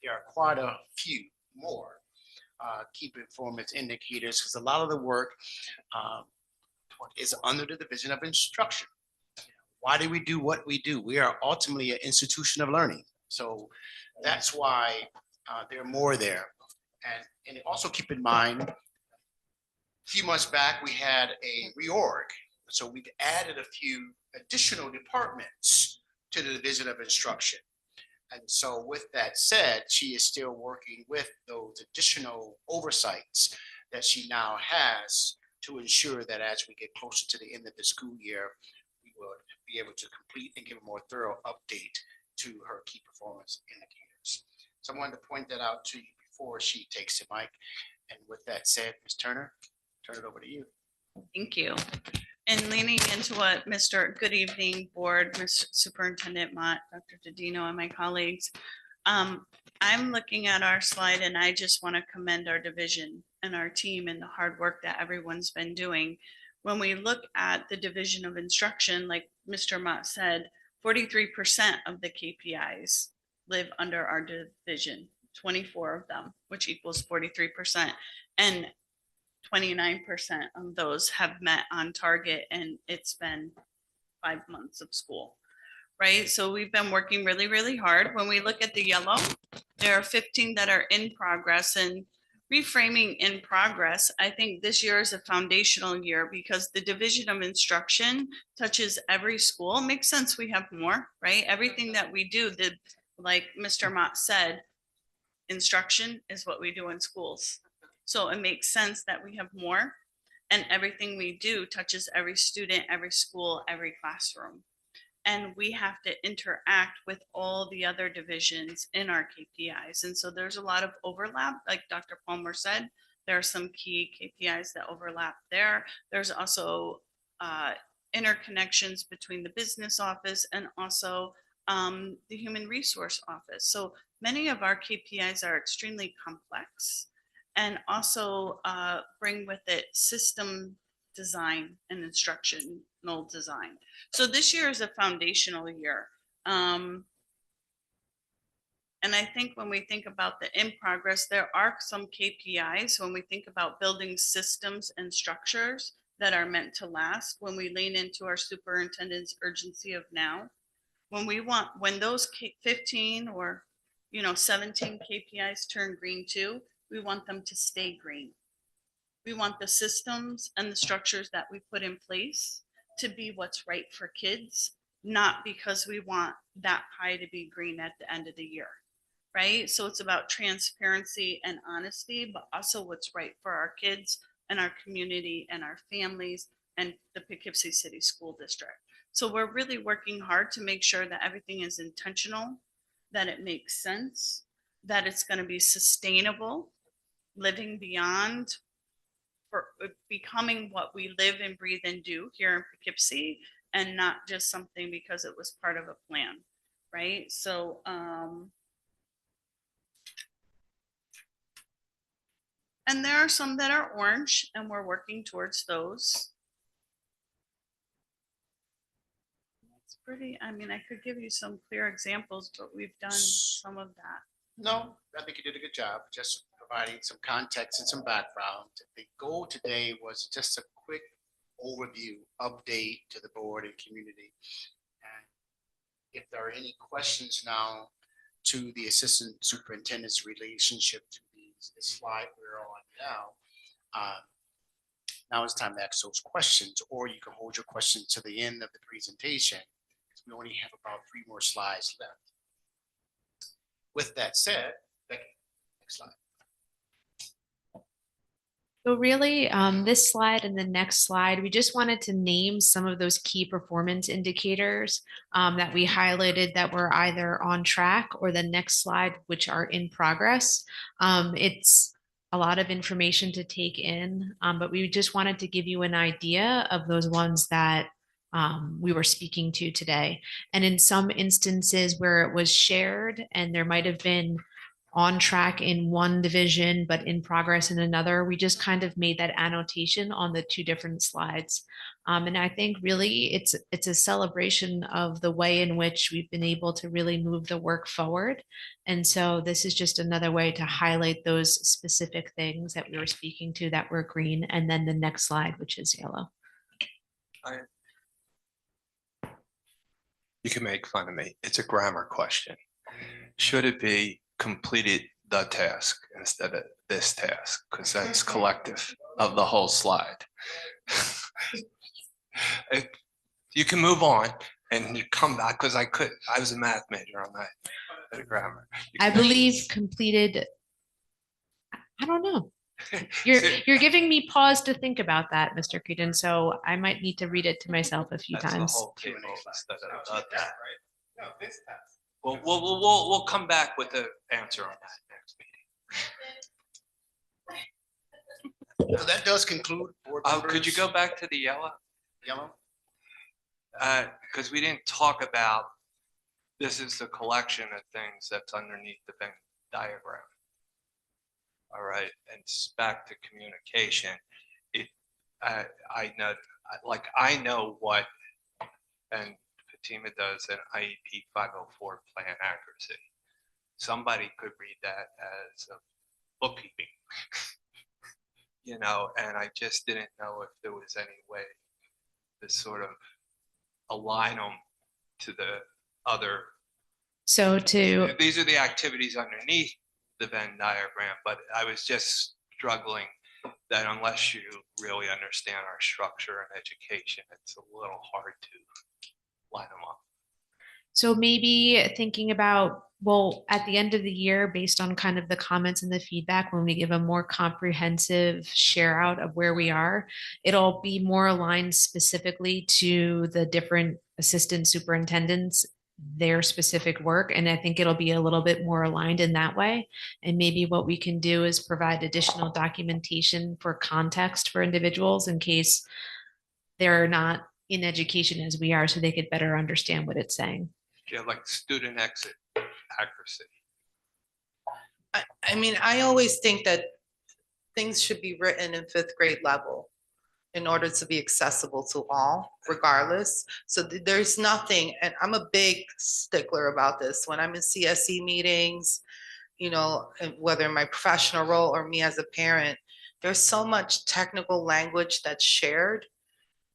there are quite a few more key performance indicators because a lot of the work is under the Division of Instruction. Why do we do what we do? We are ultimately an institution of learning. So that's why there are more there. And also keep in mind, a few months back, we had a reorg. So we've added a few additional departments to the Division of Instruction. And so with that said, she is still working with those additional oversights that she now has to ensure that as we get closer to the end of the school year, we will be able to complete and give a more thorough update to her key performance indicators. So I wanted to point that out to you before she takes the mic. And with that said, Ms. Turner, turn it over to you. Thank you. And leaning into what good evening, board, Mr. Superintendent Mott, Dr. Didino, and my colleagues. I'm looking at our slide and I just want to commend our division and our team and the hard work that everyone's been doing. When we look at the Division of Instruction, like Mr. Mott said, 43% of the KPIs live under our division, 24 of them, which equals 43%. And 29% of those have met on target, and it's been 5 months of school, right? So we've been working really, really hard. When we look at the yellow, there are 15 that are in progress, and reframing in progress, I think this year is a foundational year because the Division of Instruction touches every school. It makes sense we have more, right? Everything that we do, like Mr. Mott said, instruction is what we do in schools. So it makes sense that we have more, and everything we do touches every student, every school, every classroom. And we have to interact with all the other divisions in our KPIs. And so there's a lot of overlap, like Dr. Palmer said, there are some key KPIs that overlap there. There's also interconnections between the business office and also the human resource office. So many of our KPIs are extremely complex and also bring with it system design and instructional design. So this year is a foundational year. And I think when we think about the in progress, there are some KPIs when we think about building systems and structures that are meant to last. When we lean into our superintendent's urgency of now, when those 15 or 17 KPIs turn green too, we want them to stay green. We want the systems and the structures that we put in place to be what's right for kids, not because we want that pie to be green at the end of the year, right? So it's about transparency and honesty, but also what's right for our kids and our community and our families and the Poughkeepsie City School District. So we're really working hard to make sure that everything is intentional, that it makes sense, that it's going to be sustainable, living beyond, for becoming what we live and breathe and do here in Poughkeepsie, and not just something because it was part of a plan, right? So and there are some that are orange, and we're working towards those. pretty, I mean, I could give you some clear examples, but we've done some of that. No, I think you did a good job, just providing some context and some background. The goal today was just a quick overview, update to the board and community. And if there are any questions now to the assistant superintendent's relationship to the slide we're on now, now it's time to ask those questions, or you can hold your questions to the end of the presentation, because we only have about 3 more slides left. With that said, Becky, next slide. So really, this slide and the next slide, we just wanted to name some of those key performance indicators that we highlighted that were either on track, or the next slide, which are in progress. It's a lot of information to take in, but we just wanted to give you an idea of those ones that we were speaking to today. And in some instances where it was shared and there might have been on track in one division, but in progress in another, we just kind of made that annotation on the 2 different slides. And I think really it's a celebration of the way in which we've been able to really move the work forward. And so this is just another way to highlight those specific things that we were speaking to that were green, and then the next slide, which is yellow. You can make fun of me. It's a grammar question. Should it be completed the task instead of this task? Because that's collective of the whole slide. You can move on and you come back, because I was a math major on that grammar. I believe completed, I don't know. You're giving me pause to think about that, Mr. Creedon, so I might need to read it to myself a few That's the times. whole table instead of that. Well, we'll come back with the answer on that next meeting. So that does conclude board members. Could you go back to the yellow? Yellow? Because we didn't talk about, this is the collection of things that's underneath the Venn diagram. All right, and it's back to communication. I know what, and Fatima does an IEP 504 plan accuracy. Somebody could read that as a bookkeeping, and I just didn't know if there was any way to sort of align them to the other. So These are the activities underneath the Venn diagram, but I was just struggling that unless you really understand our structure and education, it's a little hard to line them up. So maybe thinking about, well, at the end of the year, based on kind of the comments and the feedback, when we give a more comprehensive share out of where we are, it'll be more aligned specifically to the different assistant superintendents, their specific work. And I think it'll be a little bit more aligned in that way. And maybe what we can do is provide additional documentation for context for individuals in case they're not in education as we are, so they could better understand what it's saying. Yeah, like student exit accuracy. I mean, I always think that things should be written in 5th grade level in order to be accessible to all, regardless. So there's nothing, and I'm a big stickler about this. When I'm in CSE meetings, and whether in my professional role or me as a parent, there's so much technical language that's shared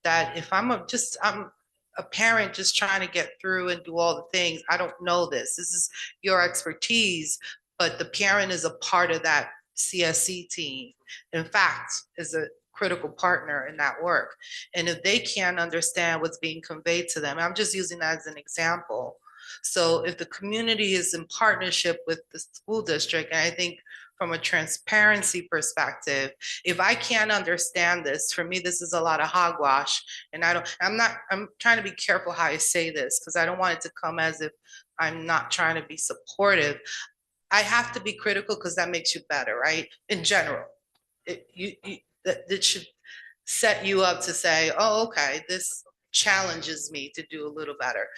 that if I'm a parent just trying to get through and do all the things, I don't know this. This is your expertise, but the parent is a part of that CSE team. In fact, is a critical partner in that work. And if they can't understand what's being conveyed to them, I'm just using that as an example. So if the community is in partnership with the school district, and I think from a transparency perspective, if I can't understand this, for me, this is a lot of hogwash. And I'm trying to be careful how I say this, because I don't want it to come as if I'm not trying to be supportive. I have to be critical because that makes you better, right? In general, it should set you up to say, oh, okay, this challenges me to do a little better.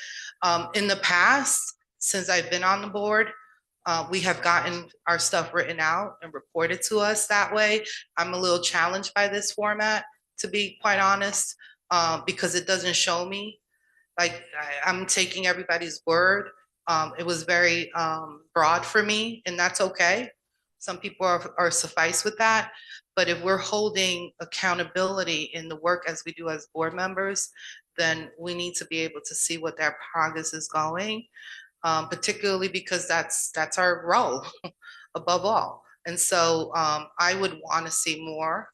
In the past, since I've been on the board, we have gotten our stuff written out and reported to us that way. I'm a little challenged by this format, to be quite honest, because it doesn't show me like, I'm taking everybody's word. It was very broad for me, and that's okay. Some people are suffice with that. But if we're holding accountability in the work as we do as board members, then we need to be able to see what their progress is going, particularly because that's our role above all. And so I would want to see more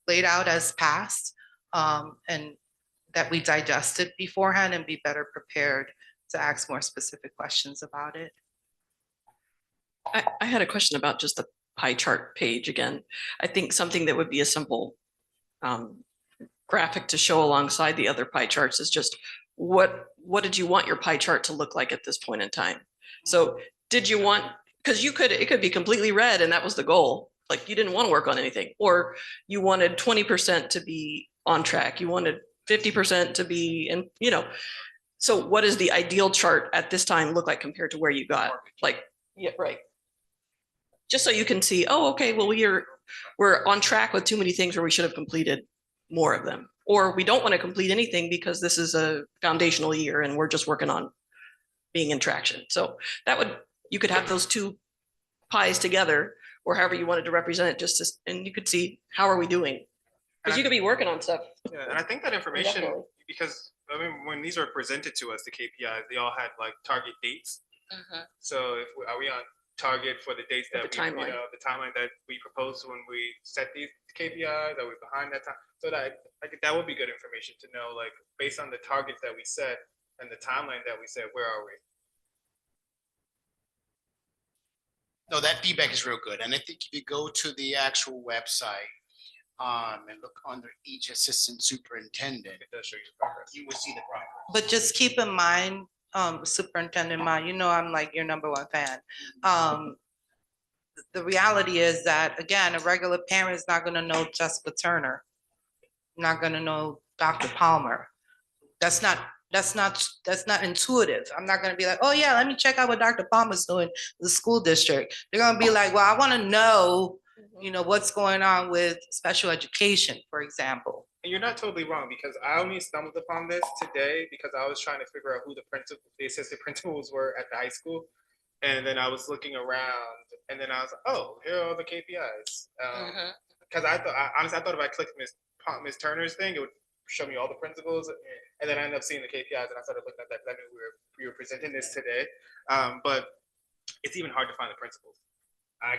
laid out as past, and that we digest it beforehand and be better prepared to ask more specific questions about it. I had a question about just the pie chart page again. I think something that would be a simple graphic to show alongside the other pie charts is just what did you want your pie chart to look like at this point in time? So did you want, because it could be completely red and that was the goal. Like you didn't want to work on anything, or you wanted 20% to be on track. You wanted 50% to be, and so what does the ideal chart at this time look like compared to where you got? Like, yeah, right. Just so you can see, oh, okay, well, we're on track with too many things where we should have completed more of them. Or we don't want to complete anything because this is a foundational year and we're just working on being in traction. So you could have those two pies together, or however you wanted to represent it, and you could see how are we doing? Because you could be working on stuff. Yeah, and I think that information, Definitely. because I mean, when these are presented to us, the KPIs, they all had like target dates. So are we on target for the dates that The timeline. the timeline that we proposed when we set these KPIs? Are we behind that time? So that would be good information to know, like based on the targets that we set and the timeline that we set, where are we? No, that feedback is real good. And I think if you go to the actual website and look under each assistant superintendent, It does show you progress. you will see the progress. But just keep in mind, Superintendent Ma, I'm like your number one fan. The reality is that, again, a regular parent is not gonna know Jessica Turner, not gonna know Dr. Palmer. That's not intuitive. I'm not gonna be like, oh yeah, let me check out what Dr. Palmer's doing in the school district. They're gonna be like, well, I wanna know, what's going on with special education, for example. And you're not totally wrong, because I only stumbled upon this today because I was trying to figure out who the assistant principals were at the high school. And then I was looking around and then I was like, oh, here are all the KPIs. Because honestly, I thought if I clicked Ms. Turner's thing, it would show me all the principals. And then I ended up seeing the KPIs and I started looking at that. I knew we were presenting this today. But it's even hard to find the principals. I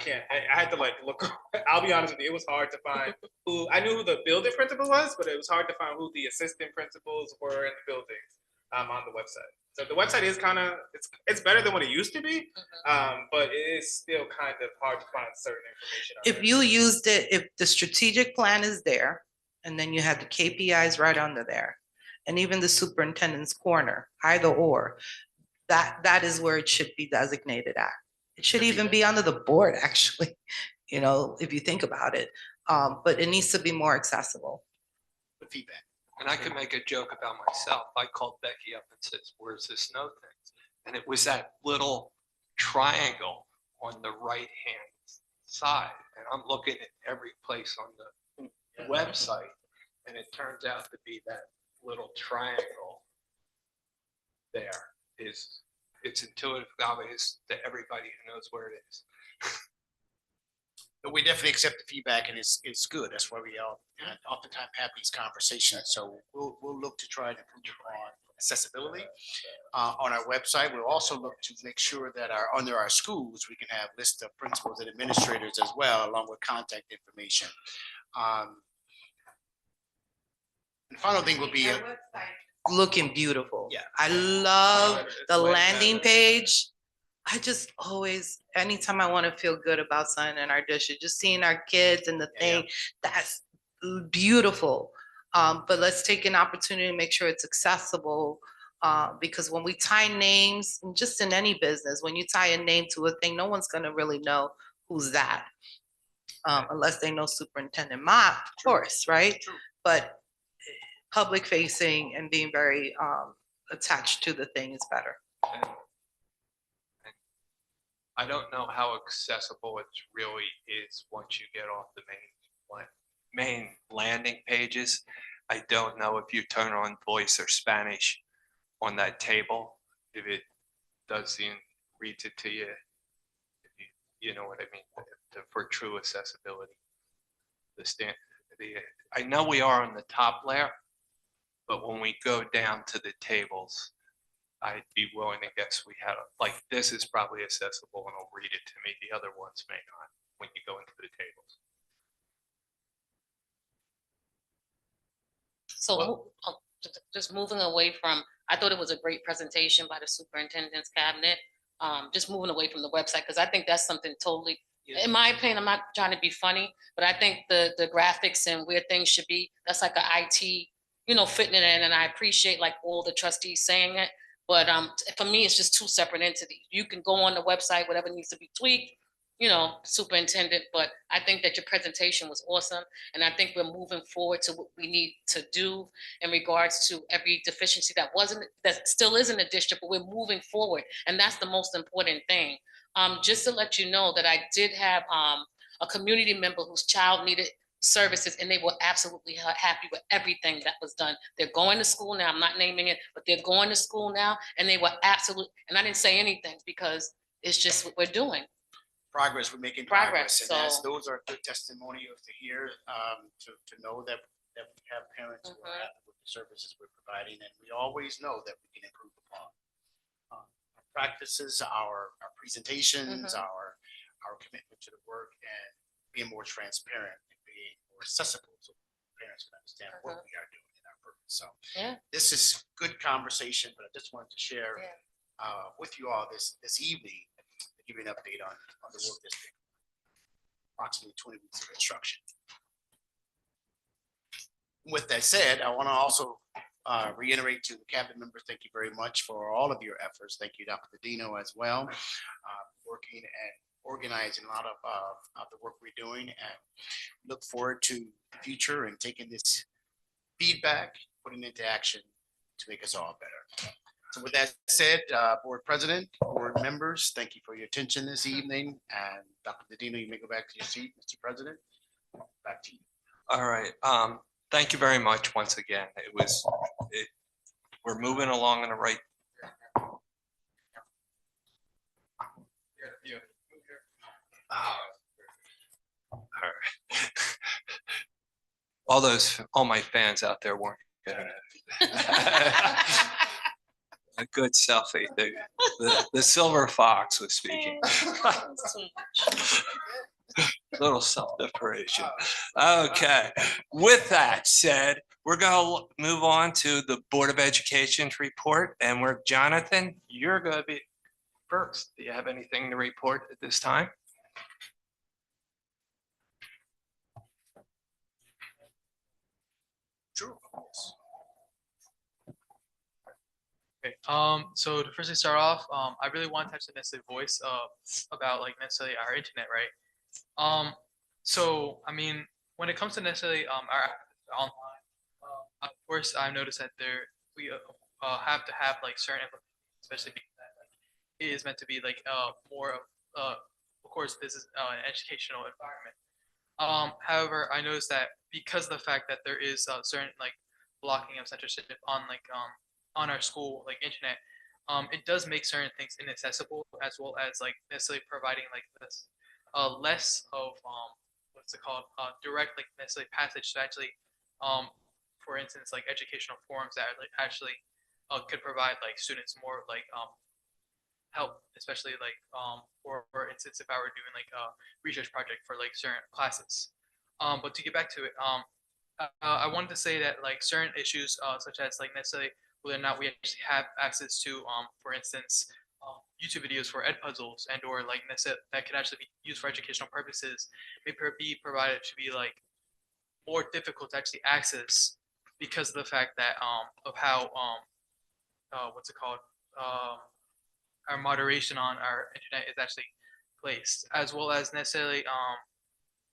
had to look. I'll be honest with you, it was hard to find I knew who the building principal was, but it was hard to find who the assistant principals were in the buildings on the website. So the website is it's better than what it used to be, but it is still kind of hard to find certain information. If you used it, if the strategic plan is there, and then you have the KPIs right under there, and even the superintendent's corner, either or, that is where it should be designated at. It should even be under the board, actually, if you think about it. But it needs to be more accessible. The feedback. And I could make a joke about myself. I called Becky up and says, where's this snow thing? And it was that little triangle on the right-hand side. And I'm looking at every place on the website, and it turns out to be that little triangle there. It's intuitive, obvious to everybody who knows where it is. But we definitely accept the feedback, and it's good. That's why we all oftentimes have these conversations. So we'll look to try to improve on accessibility on our website. We'll also look to make sure that under our schools, we can have lists of principals and administrators as well, along with contact information. The final thing will be Looking beautiful. Yeah. I love the landing page. I just always, anytime I want to feel good about something in our district, just seeing our kids and the thing, that's beautiful. But let's take an opportunity to make sure it's accessible, because when we tie names, just in any business, when you tie a name to a thing, no one's gonna really know who's that, unless they know Superintendent Ma, of course, right? True. But public facing and being very attached to the thing is better. And I don't know how accessible it really is once you get off the main landing pages. I don't know if you turn on voice or Spanish, on that table, if it does reads it to you, if you know what I mean, for true accessibility. I know we are on the top layer, but when we go down to the tables, I'd be willing to guess we had, like, this is probably accessible and it'll read it to me. The other ones may not when you go into the tables. So just moving away from, I thought it was a great presentation by the superintendent's cabinet. Just moving away from the website, because I think that's something totally, in my opinion, I'm not trying to be funny, but I think the graphics and where things should be, that's like a IT, fitting it in. And I appreciate like all the trustees saying it. But for me, it's just two separate entities. You can go on the website, whatever needs to be tweaked, superintendent, but I think that your presentation was awesome. And I think we're moving forward to what we need to do in regards to every deficiency that still is in the district, but we're moving forward. And that's the most important thing. Just to let you know that I did have a community member whose child needed services, and they were absolutely happy with everything that was done. They're going to school now. I'm not naming it, but they're going to school now, and they were absolutely, and I didn't say anything because it's just what we're doing. Progress, we're making Progress, progress. And so- those are good testimonials to hear, to know that we have parents who are happy with the services we're providing, and we always know that we can improve upon. Our practices, our presentations, our commitment to the work, and being more transparent and being more accessible so parents can understand what we are doing in our purpose. So this is good conversation, but I just wanted to share with you all this evening, to give you an update on the work that's been approximately 20 weeks of instruction. With that said, I want to also reiterate to the cabinet members, thank you very much for all of your efforts. Thank you, Dr. Dino, as well, working and organizing a lot of the work we're doing, and look forward to the future and taking this feedback, putting it into action to make us all better. So with that said, board president, board members, thank you for your attention this evening. And Dr. Dino, you may go back to your seat, Mr. President. Back to you. All right. Thank you very much once again. We're moving along in the right. All right. All my fans out there weren't getting a good selfie. The silver fox was speaking. Little self-deprecation. Okay. With that said, we're going to move on to the Board of Education's report, and Jonathan, you're going to be first. Do you have anything to report at this time? Sure. Okay. So to firstly start off, I really want to touch the necessary voice about like necessarily our internet, right? So I mean, when it comes to necessarily our online, of course, I've noticed that we have to have like certain, especially because it is meant to be like more of course, this is an educational environment. However, I noticed that because of the fact that there is certain like blocking of censorship on like on our school like internet, it does make certain things inaccessible, as well as like necessarily providing like this less of what's it called, direct like necessarily passage to actually for instance like educational forums that like actually could provide like students more like help, especially like for instance if I were doing like a research project for like certain classes. But to get back to it, I wanted to say that like certain issues such as like necessarily whether or not we actually have access to for instance YouTube videos for ed puzzles and or like that could actually be used for educational purposes may be provided to be like more difficult to actually access because of the fact that of how what's it called, our moderation on our internet is actually placed, as well as necessarily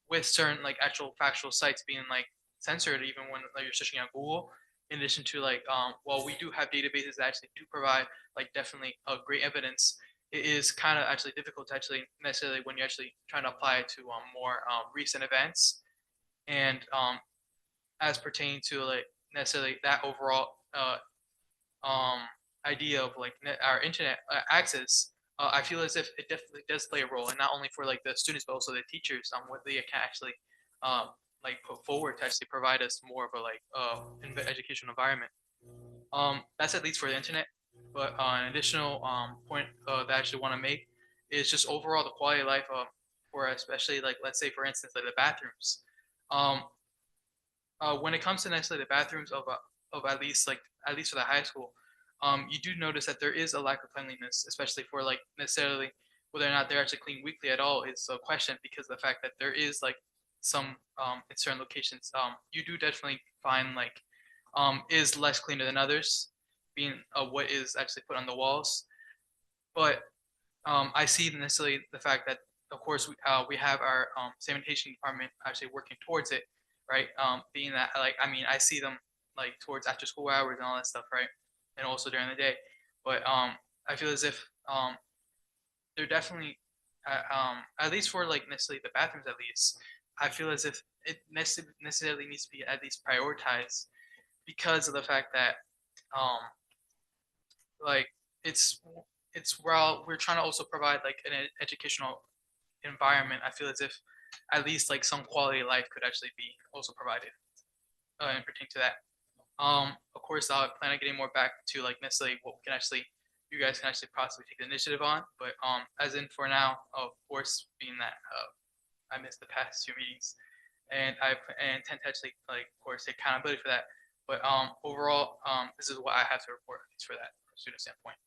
with certain like actual factual sites being like censored even when like, you're searching on Google. In addition to like while we do have databases that actually do provide like definitely great evidence, it is kind of actually difficult to actually necessarily when you're actually trying to apply it to more recent events, and as pertaining to like necessarily that overall idea of like our internet access, I feel as if it definitely does play a role, and not only for like the students, but also the teachers on what they can actually like put forward to actually provide us more of a like educational environment. That's at least for the internet. But an additional point that I actually want to make is just overall the quality of life for especially like, let's say for instance, like the bathrooms. When it comes to necessarily the bathrooms of at least for the high school, you do notice that there is a lack of cleanliness, especially for like necessarily whether or not they're actually clean weekly at all is a question, because of the fact that there is like some in certain locations, you do definitely find like is less cleaner than others, being what is actually put on the walls. But I see necessarily the fact that, of course, we have our sanitation department actually working towards it, right? Being that, like, I mean, I see them like towards after school hours and all that stuff, right? And also during the day. But I feel as if they're definitely, at least for like necessarily the bathrooms, at least, I feel as if it necessarily needs to be at least prioritized, because of the fact that like it's while we're trying to also provide like an educational environment, I feel as if at least like some quality of life could actually be also provided in pertaining to that. Of course, I'll plan on getting more back to like necessarily what we can actually, you guys can actually possibly take the initiative on. But as in for now, of course, being that I missed the past 2 meetings, and I intend to actually like, of course, take accountability for that. But overall, this is what I have to report, at least for that from a student standpoint.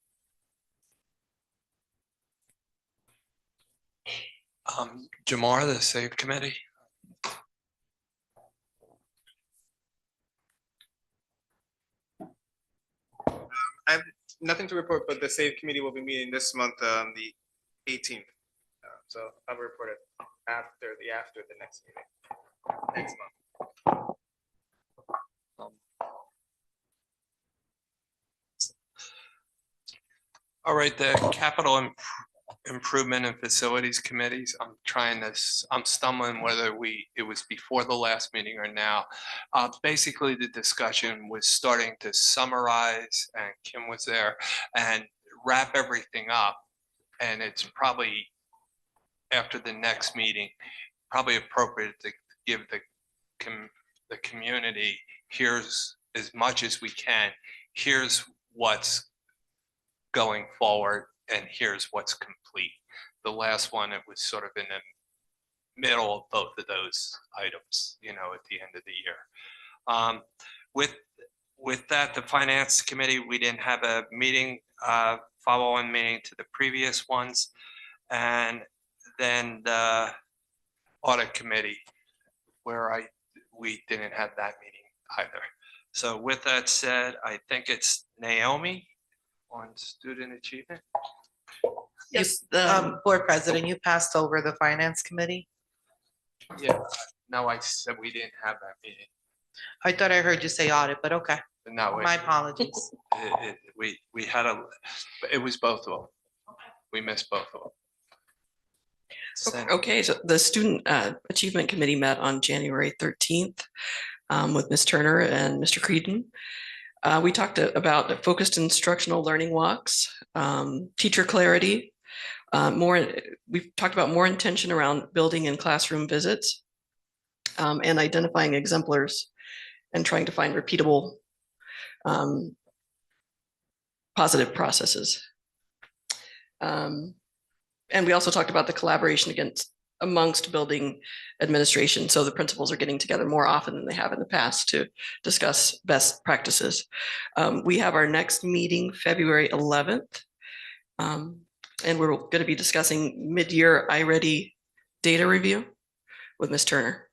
Jamar, the SAVE committee. I have nothing to report, but the SAVE committee will be meeting this month on the 18th. So I'll report it after the next meeting next month. All right, the capital improvement and facilities committees, I'm stumbling whether it was before the last meeting or now. Basically, the discussion was starting to summarize, and Kim was there, and wrap everything up. And it's probably after the next meeting, probably appropriate to give the community, here's as much as we can, here's what's going forward, and here's what's complete. The last one, it was sort of in the middle of both of those items, you know, at the end of the year. With that, the finance committee, we didn't have a meeting, follow-on meeting to the previous ones. And then the audit committee, where we didn't have that meeting either. So with that said, I think it's Naomi on student achievement. Yes, Board President, you passed over the Finance Committee. Yeah, no, I said we didn't have that meeting. I thought I heard you say audit, but okay, No, my apologies. we had it was both of them. We missed both of them. Okay, so the Student Achievement Committee met on January 13th with Ms. Turner and Mr. Creedon. We talked about the focused instructional learning walks, teacher clarity, we've talked about more intention around building in classroom visits, and identifying exemplars and trying to find repeatable positive processes. And we also talked about the collaboration amongst building administration. So the principals are getting together more often than they have in the past to discuss best practices. We have our next meeting February 11th. And we're going to be discussing mid-year iReady data review with Ms. Turner.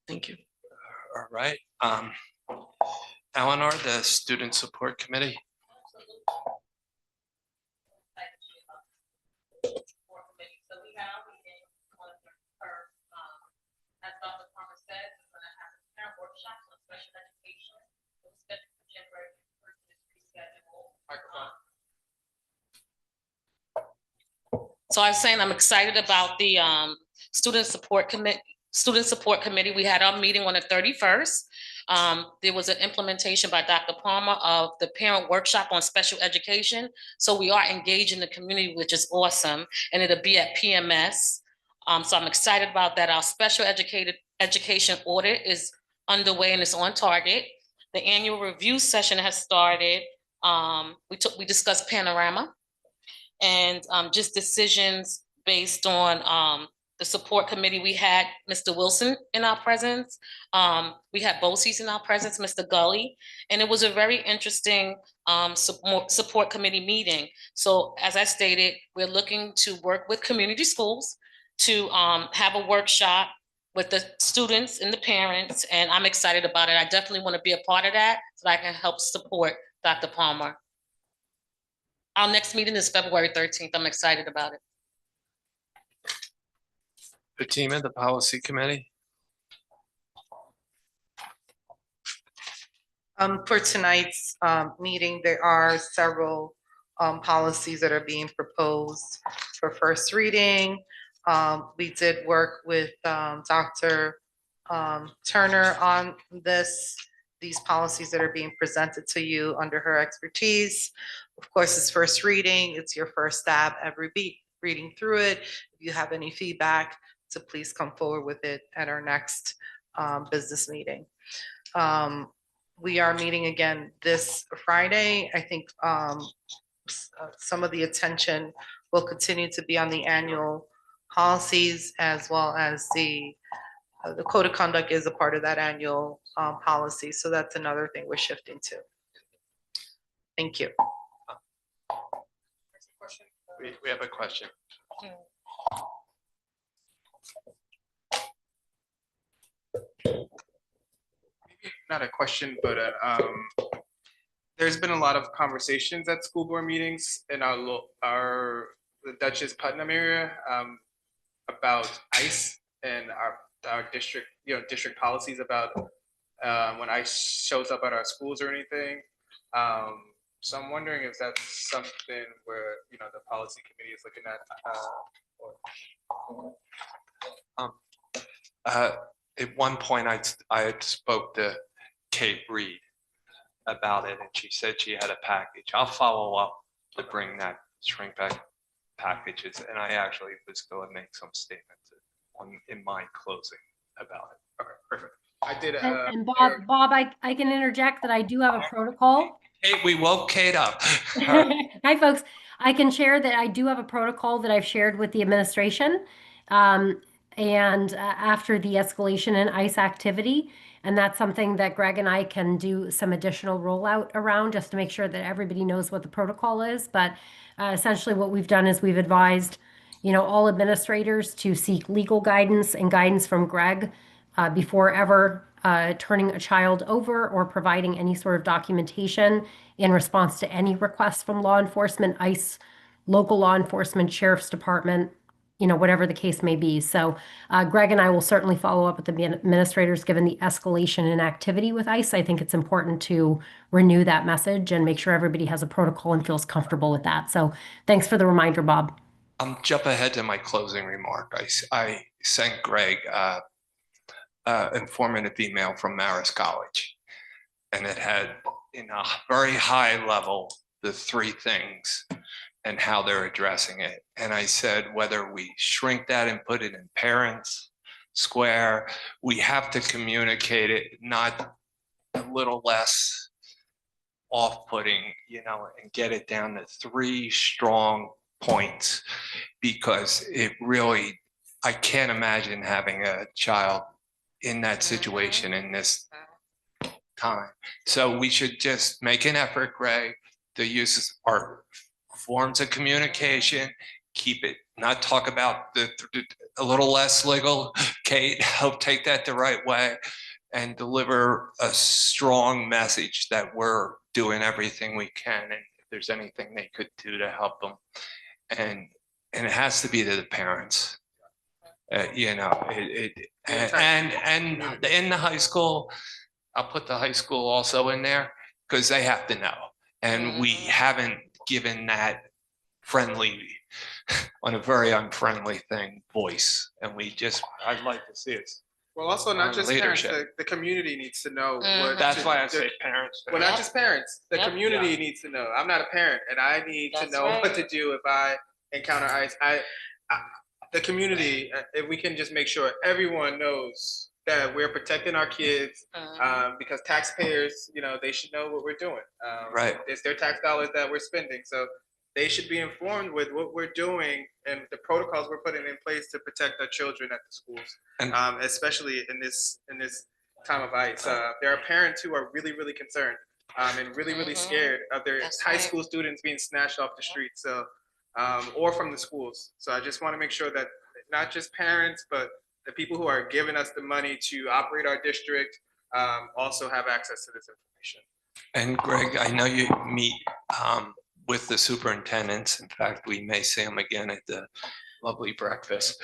Thank you. All right. Eleanor, the Student Support Committee. So I was saying I'm excited about the student support Student Support Committee, we had our meeting on the 31st. There was an implementation by Dr. Palmer of the parent workshop on special education. So we are engaging the community, which is awesome, and it'll be at PMS. So I'm excited about that. Our special education audit is underway and it's on target. The annual review session has started. We discussed Panorama and just decisions based on the support committee. We had Mr. Wilson in our presence. We had BOCES in our presence, Mr. Gully, and it was a very interesting support committee meeting. So as I stated, we're looking to work with community schools to have a workshop with the students and the parents, and I'm excited about it. I definitely want to be a part of that so that I can help support Dr. Palmer. Our next meeting is February 13th. I'm excited about it. Fatima, the policy committee. For tonight's meeting, there are several policies that are being proposed for first reading. We did work with Dr. Turner on these policies that are being presented to you under her expertise. Of course, it's first reading. It's your first stab at reading through it. If you have any feedback, so please come forward with it at our next business meeting. We are meeting again this Friday. I think some of the attention will continue to be on the annual policies, as well as the code of conduct is a part of that annual policy. So that's another thing we're shifting to. Thank you. We have a question. Not a question, but there's been a lot of conversations at school board meetings in the Dutchess Putnam area about ICE and our district, district policies about when ICE shows up at our schools or anything. So I'm wondering if that's something where the policy committee is looking at. At one point, I had spoke to Kate Reed about it, and she said she had a package. I'll follow up to bring that shrink back packages, and I actually was going to make some statements in my closing about it. Okay, perfect. I did. And Bob, I can interject that I do have a protocol. Hey, we woke Kate up. Hi, folks. I can share that I do have a protocol that I've shared with the administration. And after the escalation in ICE activity, and that's something that Greg and I can do some additional rollout around just to make sure that everybody knows what the protocol is. But essentially what we've done is we've advised, all administrators to seek legal guidance and guidance from Greg before ever turning a child over or providing any sort of documentation in response to any requests from law enforcement, ICE, local law enforcement, sheriff's department, whatever the case may be. So Greg and I will certainly follow up with the administrators given the escalation in activity with ICE. I think it's important to renew that message and make sure everybody has a protocol and feels comfortable with that. So thanks for the reminder, Bob. I'm jump ahead to my closing remark. I sent Greg informative email from Marist College, and it had in a very high level the three things and how they're addressing it. And I said, whether we shrink that and put it in parents square, we have to communicate it, not a little less off-putting, and get it down to three strong points, because it really, I can't imagine having a child in that situation in this time. So we should just make an effort, Greg, to use our forms of communication, keep it, not talk about a little less legal. Kate, help take that the right way and deliver a strong message that we're doing everything we can, and if there's anything they could do to help them. And it has to be to the parents. And in the high school, I'll put the high school also in there because they have to know. And we haven't given that on a very unfriendly thing voice. And I'd like to see us Well, also not on just parents, leadership. the community needs to know Mhm. what. That's to- why I the- say parents. Well, not just parents, the Yep. community needs to know. I'm not a parent and I need to That's know what right. to do if I encounter ICE. The community, if we can just make sure everyone knows that we're protecting our kids, because taxpayers, they should know what we're doing. Right. It's their tax dollars that we're spending, so they should be informed with what we're doing and the protocols we're putting in place to protect our children at the schools, And- especially in this time of ICE. There are parents who are really, really concerned and really, really scared of their That's high right. school students being snatched off the street. So, or from the schools. So I just want to make sure that not just parents, but the people who are giving us the money to operate our district also have access to this information. And Greg, I know you meet with the superintendents. In fact, we may see them again at the lovely breakfast.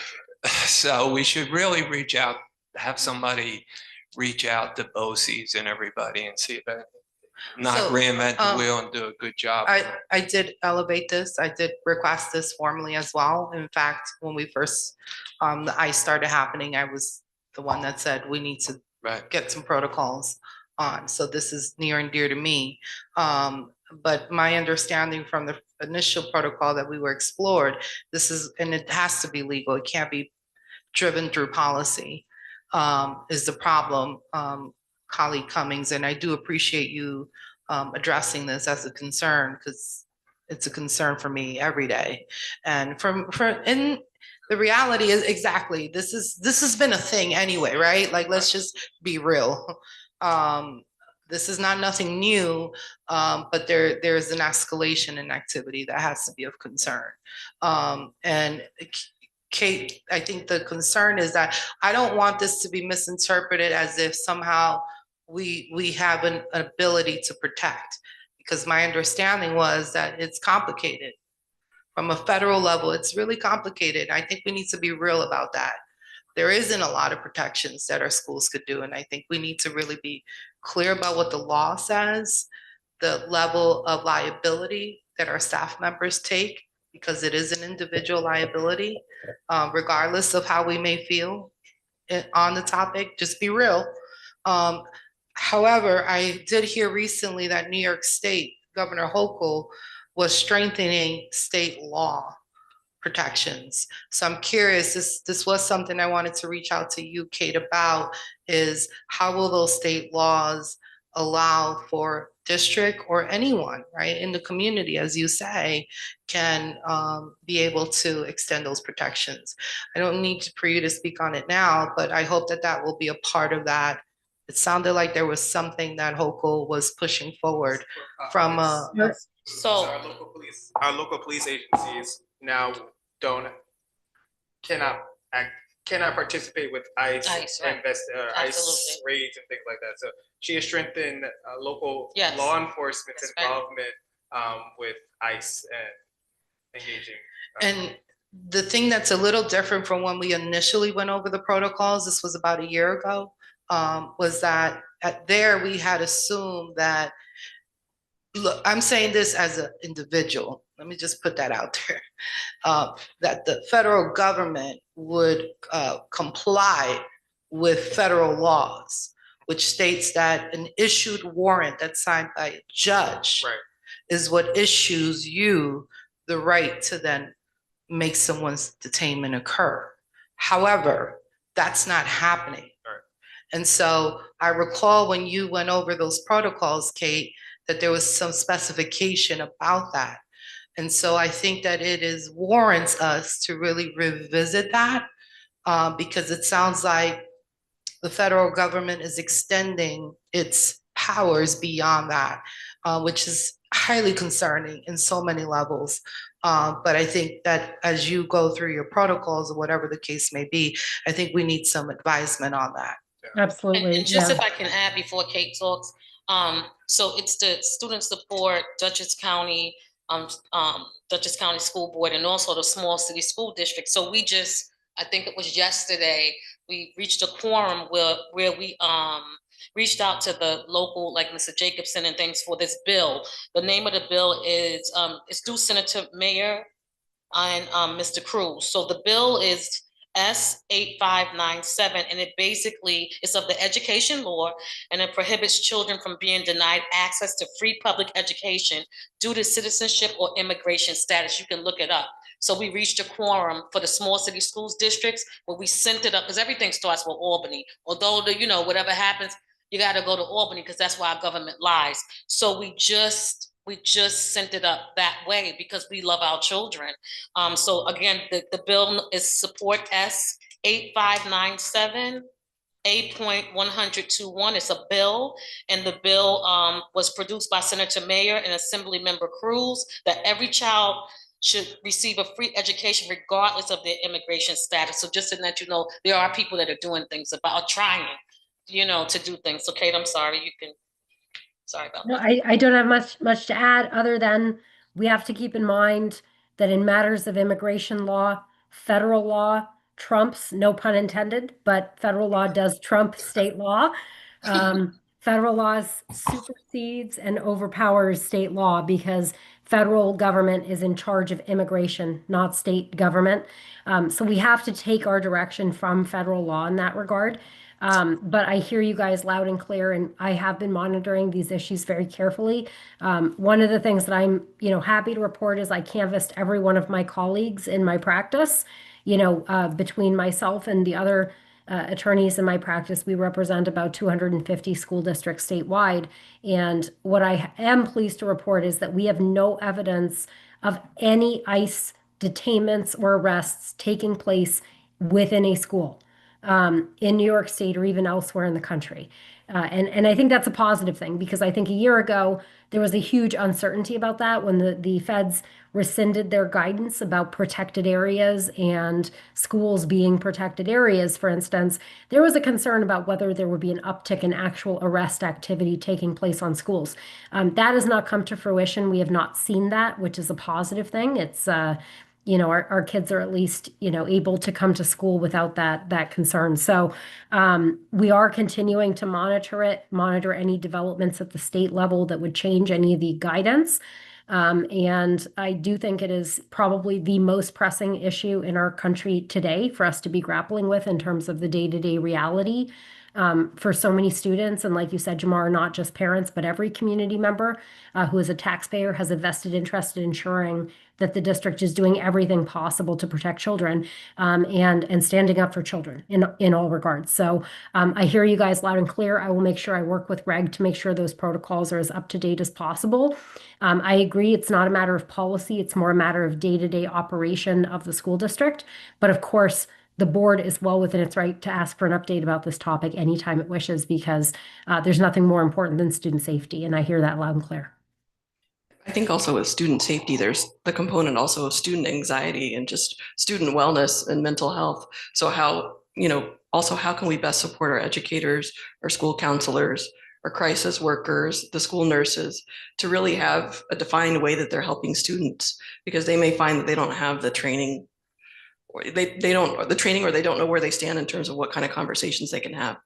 So we should really reach out, have somebody reach out to BOCES and everybody and see if I not So, reinvent the wheel and do a good job. I did elevate this. I did request this formally as well. In fact, when we first, the ICE started happening, I was the one that said we need to Right. get some protocols on. So this is near and dear to me. But my understanding from the initial protocol that we were explored, this is, and it has to be legal. It can't be driven through policy, is the problem, colleague Cummings. And I do appreciate you addressing this as a concern, because it's a concern for me every day. And and the reality is exactly, this has been a thing anyway, right? Like, let's just be real. This is not nothing new, but there's an escalation in activity that has to be of concern. And Kate, I think the concern is that I don't want this to be misinterpreted as if somehow we have an ability to protect, because my understanding was that it's complicated. From a federal level, it's really complicated. I think we need to be real about that. There isn't a lot of protections that our schools could do, and I think we need to really be clear about what the law says, the level of liability that our staff members take, because it is an individual liability, regardless of how we may feel on the topic. Just be real. However, I did hear recently that New York State Governor Hochul was strengthening state law protections. So I'm curious, this was something I wanted to reach out to you, Kate, about, is how will those state laws allow for district or anyone, right, in the community, as you say, can be able to extend those protections. I don't need for you to speak on it now, but I hope that that will be a part of that. It sounded like there was something that Hochul was pushing forward from So Our local police agencies now cannot participate with ICE ICE, right. ICE Absolutely. raids and things like that. So she has strengthened local Yes. law enforcement's That's right. involvement with ICE and engaging. And the thing that's a little different from when we initially went over the protocols, this was about a year ago, was that there we had assumed that, look, I'm saying this as an individual, let me just put that out there, that the federal government would comply with federal laws, which states that an issued warrant that's signed by a judge is what issues you the right to then make someone's detainment occur. However, that's not happening. And so I recall when you went over those protocols, Kate, that there was some specification about that. And so I think that warrants us to really revisit that, because it sounds like the federal government is extending its powers beyond that, which is highly concerning in so many levels. But I think that as you go through your protocols or whatever the case may be, I think we need some advisement on that. Absolutely. And just yeah. if I can add before Kate talks, so it's the student support, Dutchess County School Board, and also the small city school district. So we just, I think it was yesterday, we reached a quorum where we reached out to the local, like Mr. Jacobson and things, for this bill. The name of the bill is, it's through Senator Mayer and Mr. Cruz. So the bill is S8597, and it basically is of the education law, and it prohibits children from being denied access to free public education due to citizenship or immigration status. You can look it up. So we reached a quorum for the small city schools districts where we sent it up, because everything starts with Albany. Although whatever happens, you got to go to Albany because that's where our government lies. So we just sent it up that way because we love our children. So again, the bill is support S8597. 8.121. It's a bill, and the bill was produced by Senator Mayer and Assembly Member Cruz, that every child should receive a free education regardless of their immigration status. So just to let you know, there are people that are doing things about trying, to do things. So Kate, I'm sorry, sorry about No, that. I don't have much to add other than we have to keep in mind that in matters of immigration law, federal law trumps, no pun intended, but federal law does trump state law. Federal laws supersedes and overpowers state law because federal government is in charge of immigration, not state government. So we have to take our direction from federal law in that regard. But I hear you guys loud and clear, and I have been monitoring these issues very carefully. One of the things that I'm, happy to report is I canvassed every one of my colleagues in my practice. Between myself and the other attorneys in my practice, we represent about 250 school districts statewide. And what I am pleased to report is that we have no evidence of any ICE detainments or arrests taking place within a school in New York State or even elsewhere in the country. And I think that's a positive thing because I think a year ago, there was a huge uncertainty about that when the feds rescinded their guidance about protected areas and schools being protected areas, for instance. There was a concern about whether there would be an uptick in actual arrest activity taking place on schools. That has not come to fruition. We have not seen that, which is a positive thing. It's our kids are at least, able to come to school without that concern. So we are continuing to monitor any developments at the state level that would change any of the guidance. And I do think it is probably the most pressing issue in our country today for us to be grappling with in terms of the day-to-day reality for so many students. And like you said, Jamar, not just parents, but every community member who is a taxpayer has a vested interest in ensuring that the district is doing everything possible to protect children and standing up for children in all regards. So I hear you guys loud and clear. I will make sure I work with Greg to make sure those protocols are as up to date as possible. I agree it's not a matter of policy. It's more a matter of day-to-day operation of the school district. But of course, the board is well within its right to ask for an update about this topic anytime it wishes because there's nothing more important than student safety. And I hear that loud and clear. I think also with student safety, there's the component also of student anxiety and just student wellness and mental health. So how can we best support our educators, our school counselors, our crisis workers, the school nurses, to really have a defined way that they're helping students, because they may find that they don't have the training or they don't know where they stand in terms of what kind of conversations they can have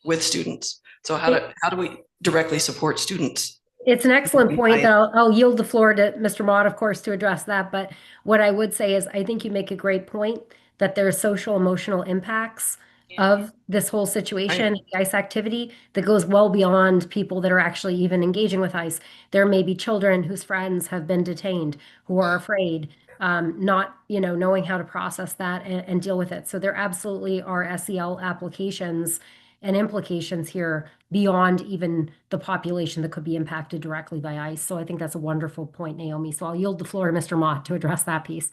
with students. So how do we directly support students? It's an excellent point that I'll yield the floor to Mr. Mott, of course, to address that. But what I would say is I think you make a great point that there are social emotional impacts of this whole situation, the ICE activity that goes well beyond people that are actually even engaging with ICE. There may be children whose friends have been detained who are afraid, not knowing how to process that and deal with it. So there absolutely are SEL applications and implications here beyond even the population that could be impacted directly by ICE. So I think that's a wonderful point, Naomi. So I'll yield the floor to Mr. Mott to address that piece.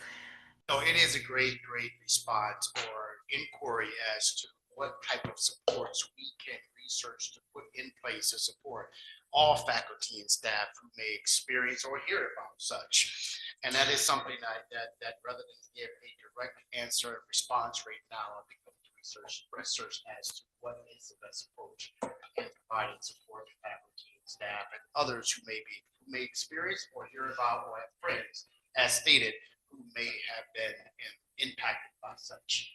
No, it is a great response or inquiry as to what type of supports we can research to put in place to support all faculty and staff who may experience or hear about such. And that is something that rather than give a direct answer and response right now, I think we can research as to what is the best approach in providing support to faculty and staff and others who may experience or hear about or have friends, as stated, who may have been impacted by such.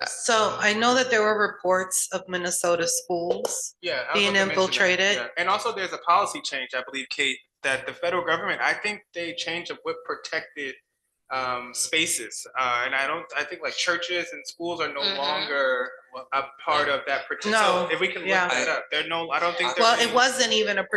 So I know that there were reports of Minnesota schools being infiltrated. And also there's a policy change, I believe, Kate, that the federal government, I think they changed what protected spaces. And I think like churches and schools are no Mhm. longer a part of that. No, So if we can look yeah. that up, I don't think they're. Well, it wasn't even a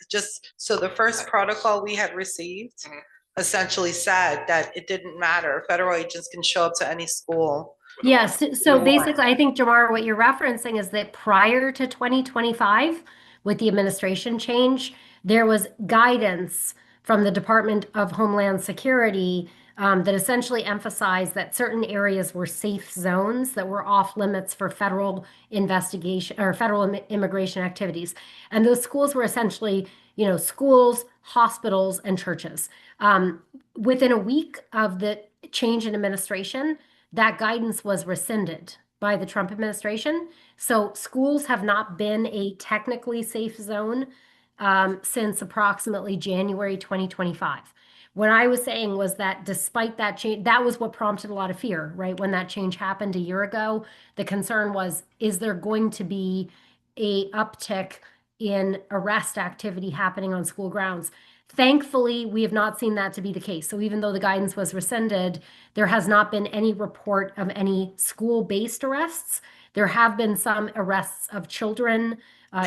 just, so the first protocol we had received Mhm. essentially said that it didn't matter. Federal agents can show up to any school. Yes, so Good basically, I think, Jamar, what you're referencing is that prior to 2025, with the administration change, there was guidance from the Department of Homeland Security that essentially emphasized that certain areas were safe zones that were off limits for federal investigation or federal immigration activities. And those schools were essentially, schools, hospitals, and churches. Within a week of the change in administration, that guidance was rescinded by the Trump administration. So schools have not been a technically safe zone since approximately January 2025. What I was saying was that despite that change, that was what prompted a lot of fear, right? When that change happened a year ago, the concern was, is there going to be a uptick in arrest activity happening on school grounds? Thankfully, we have not seen that to be the case. So even though the guidance was rescinded, there has not been any report of any school-based arrests. There have been some arrests of children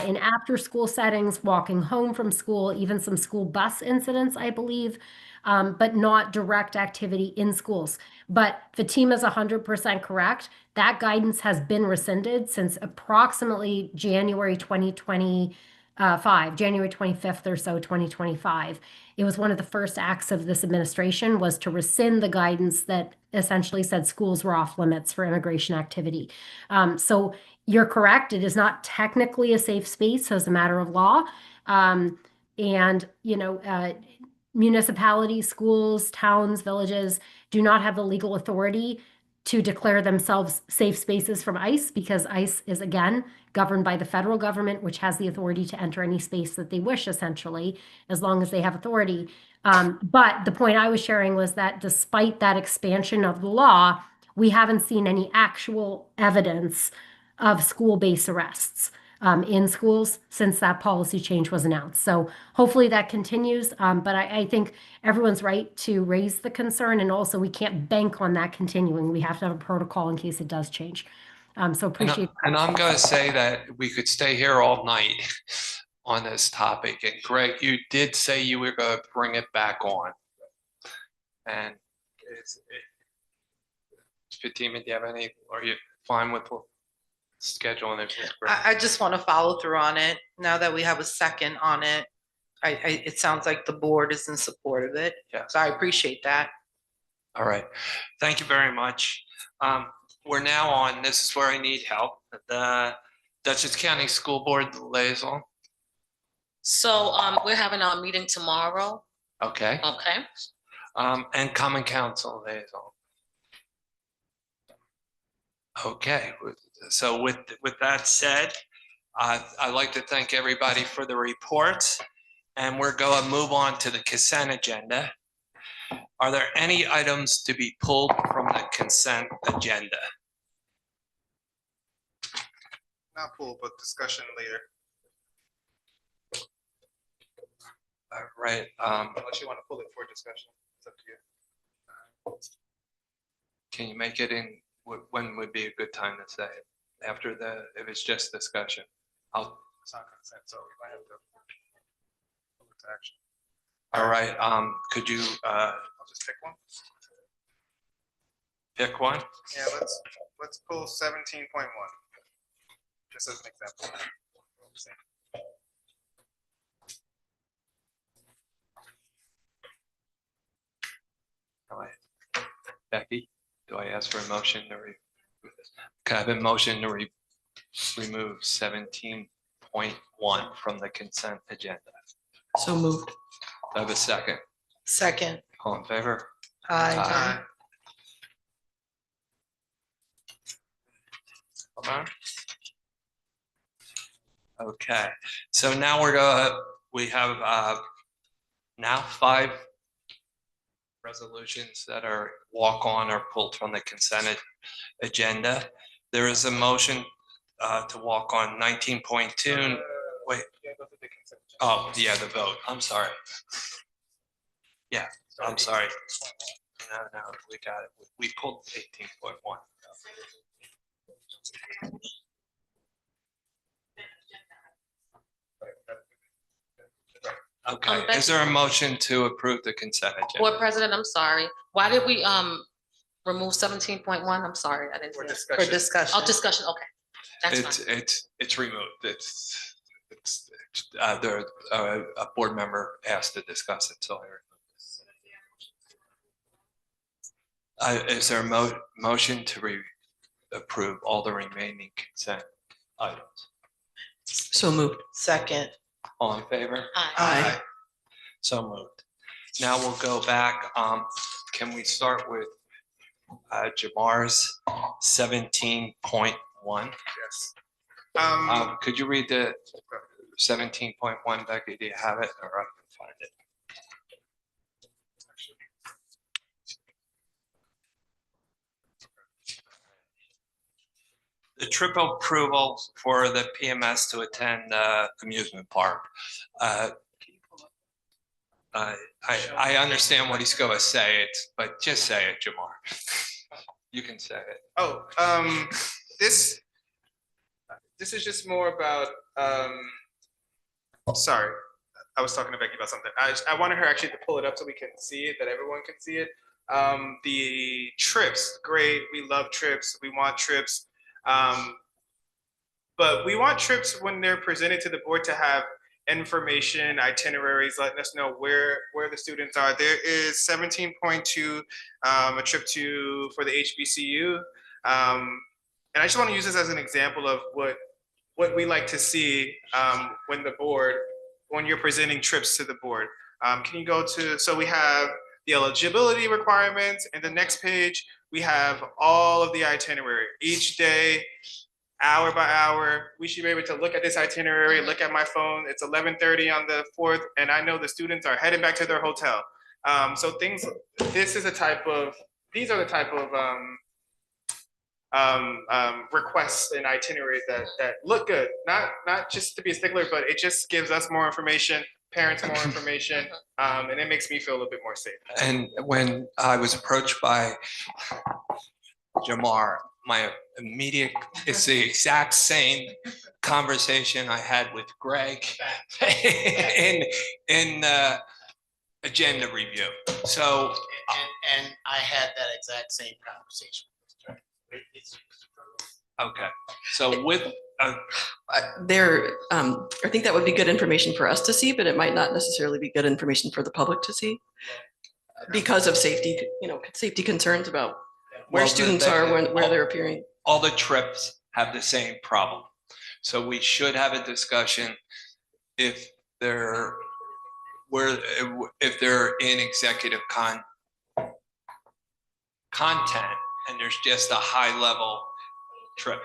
in after-school settings, walking home from school, even some school bus incidents, I believe, but not direct activity in schools. But Fatima's 100% correct. That guidance has been rescinded since approximately January 2025, January 25th or so, 2025. It was one of the first acts of this administration was to rescind the guidance that essentially said schools were off limits for immigration activity. So you're correct. It is not technically a safe space as a matter of law. And, municipalities, schools, towns, villages do not have the legal authority to declare themselves safe spaces from ICE because ICE is, again, governed by the federal government, which has the authority to enter any space that they wish, essentially, as long as they have authority. But the point I was sharing was that despite that expansion of the law, we haven't seen any actual evidence of school-based arrests in schools since that policy change was announced. So hopefully that continues. But I think everyone's right to raise the concern, and also we can't bank on that continuing. We have to have a protocol in case it does change. So appreciate. And I'm going to say that we could stay here all night on this topic. And Greg, you did say you were going to bring it back on. And Fatima, do you have any, are you fine with scheduling it? I just want to follow through on it. Now that we have a second on it, it sounds like the board is in support of it. Yeah. So I appreciate that. All right. Thank you very much. We're now on, this is where I need help, the Dutchess County School Board Liaison. So we're having our meeting tomorrow. Okay. Okay. And Common Council Liaison. Okay. So with that said, I'd like to thank everybody for the reports, and we're going to move on to the consent agenda. Are there any items to be pulled from the consent agenda? Not pull, but discussion later. All right. Unless you want to pull it for discussion, it's up to you. Can you make it in, when would be a good time to say it? After if it's just discussion? It's not consent, so we might have to pull it to action. All right, could you I'll just pick one. pick one? Yeah, let's pull 17.1, just as an example. All right. Becky, do I ask for a motion to can I have a motion to remove 17.1 from the consent agenda? So moved. Do I have a second? Second. All in favor? Aye. Hold on. Okay, so now we have now 5 resolutions that are walk-on or pulled from the consent agenda. There is a motion to walk on 19.2. Wait. Oh, yeah, the vote. I'm sorry. Yeah, I'm sorry. No, we got it. We pulled 18.1. Okay, is there a motion to approve the consent agenda? Board President, I'm sorry. Why did we remove 17.1? I'm sorry, I didn't. For see it. For discussion. discussion. Oh, discussion, okay. That's fine. It's removed. There, a board member asked to discuss it, so is there a motion to approve all the remaining consent items? So moved. Second. All in favor? Aye. So moved. Now we'll go back. Can we start with Jamar's 17.1? Yes. Could you read the 17.1, Becky? Do you have it, or I can find it? The trip approval for the PMS to attend amusement park. I understand what he's going to say, but just say it, Jamar. You can say it. Oh, this is just more about, sorry, I was talking to Becky about something. I wanted her actually to pull it up so we can see it, that everyone can see it. The trips, great, we love trips, we want trips. But we want trips when they're presented to the board to have information, itineraries, letting us know where the students are. There is 17.2, a trip for the HBCU. And I just want to use this as an example of what we like to see when you're presenting trips to the board. Can you go to, so we have the eligibility requirements, and the next page, we have all of the itinerary. Each day, hour by hour, we should be able to look at this itinerary, look at my phone. It's 11:30 on the 4th, and I know the students are heading back to their hotel. So these are the type of requests and itineraries that look good. Not just to be a stickler, but it just gives us more information, parents more information, and it makes me feel a little bit more safe. And when I was approached by Jamar, my immediate, it's the exact same conversation I had with Greg in agenda review. So, And I had that exact same conversation. okay, so with, I think that would be good information for us to see, but it might not necessarily be good information for the public to see because of safety, safety concerns about where Well, students are, where they're appearing. all the trips have the same problem. So we should have a discussion if they're in executive content and there's just a high level trip.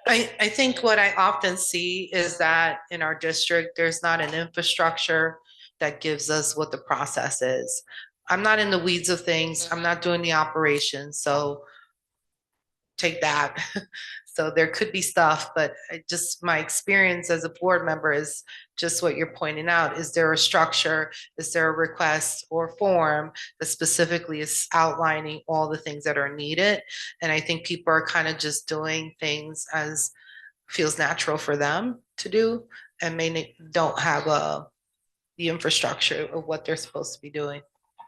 I think what I often see is that in our district, there's not an infrastructure that gives us what the process is. I'm not in the weeds of things. I'm not doing the operations, so take that. So there could be stuff, but my experience as a board member is just what you're pointing out. Is there a structure? Is there a request or form that specifically is outlining all the things that are needed? And I think people are kind of just doing things as feels natural for them to do and don't have the infrastructure of what they're supposed to be doing.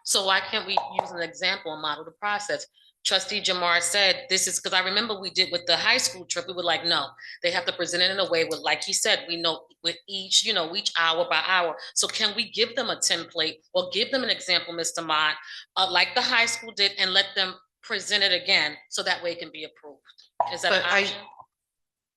So why can't we use an example and model the process? Trustee Jamar said this is because I remember we did with the high school trip. We were like, no, they have to present it in a way with, like he said, we know with each hour by hour. So can we give them a template or give them an example, Mr. Mott, like the high school did, and let them present it again so that way it can be approved? Is that an option?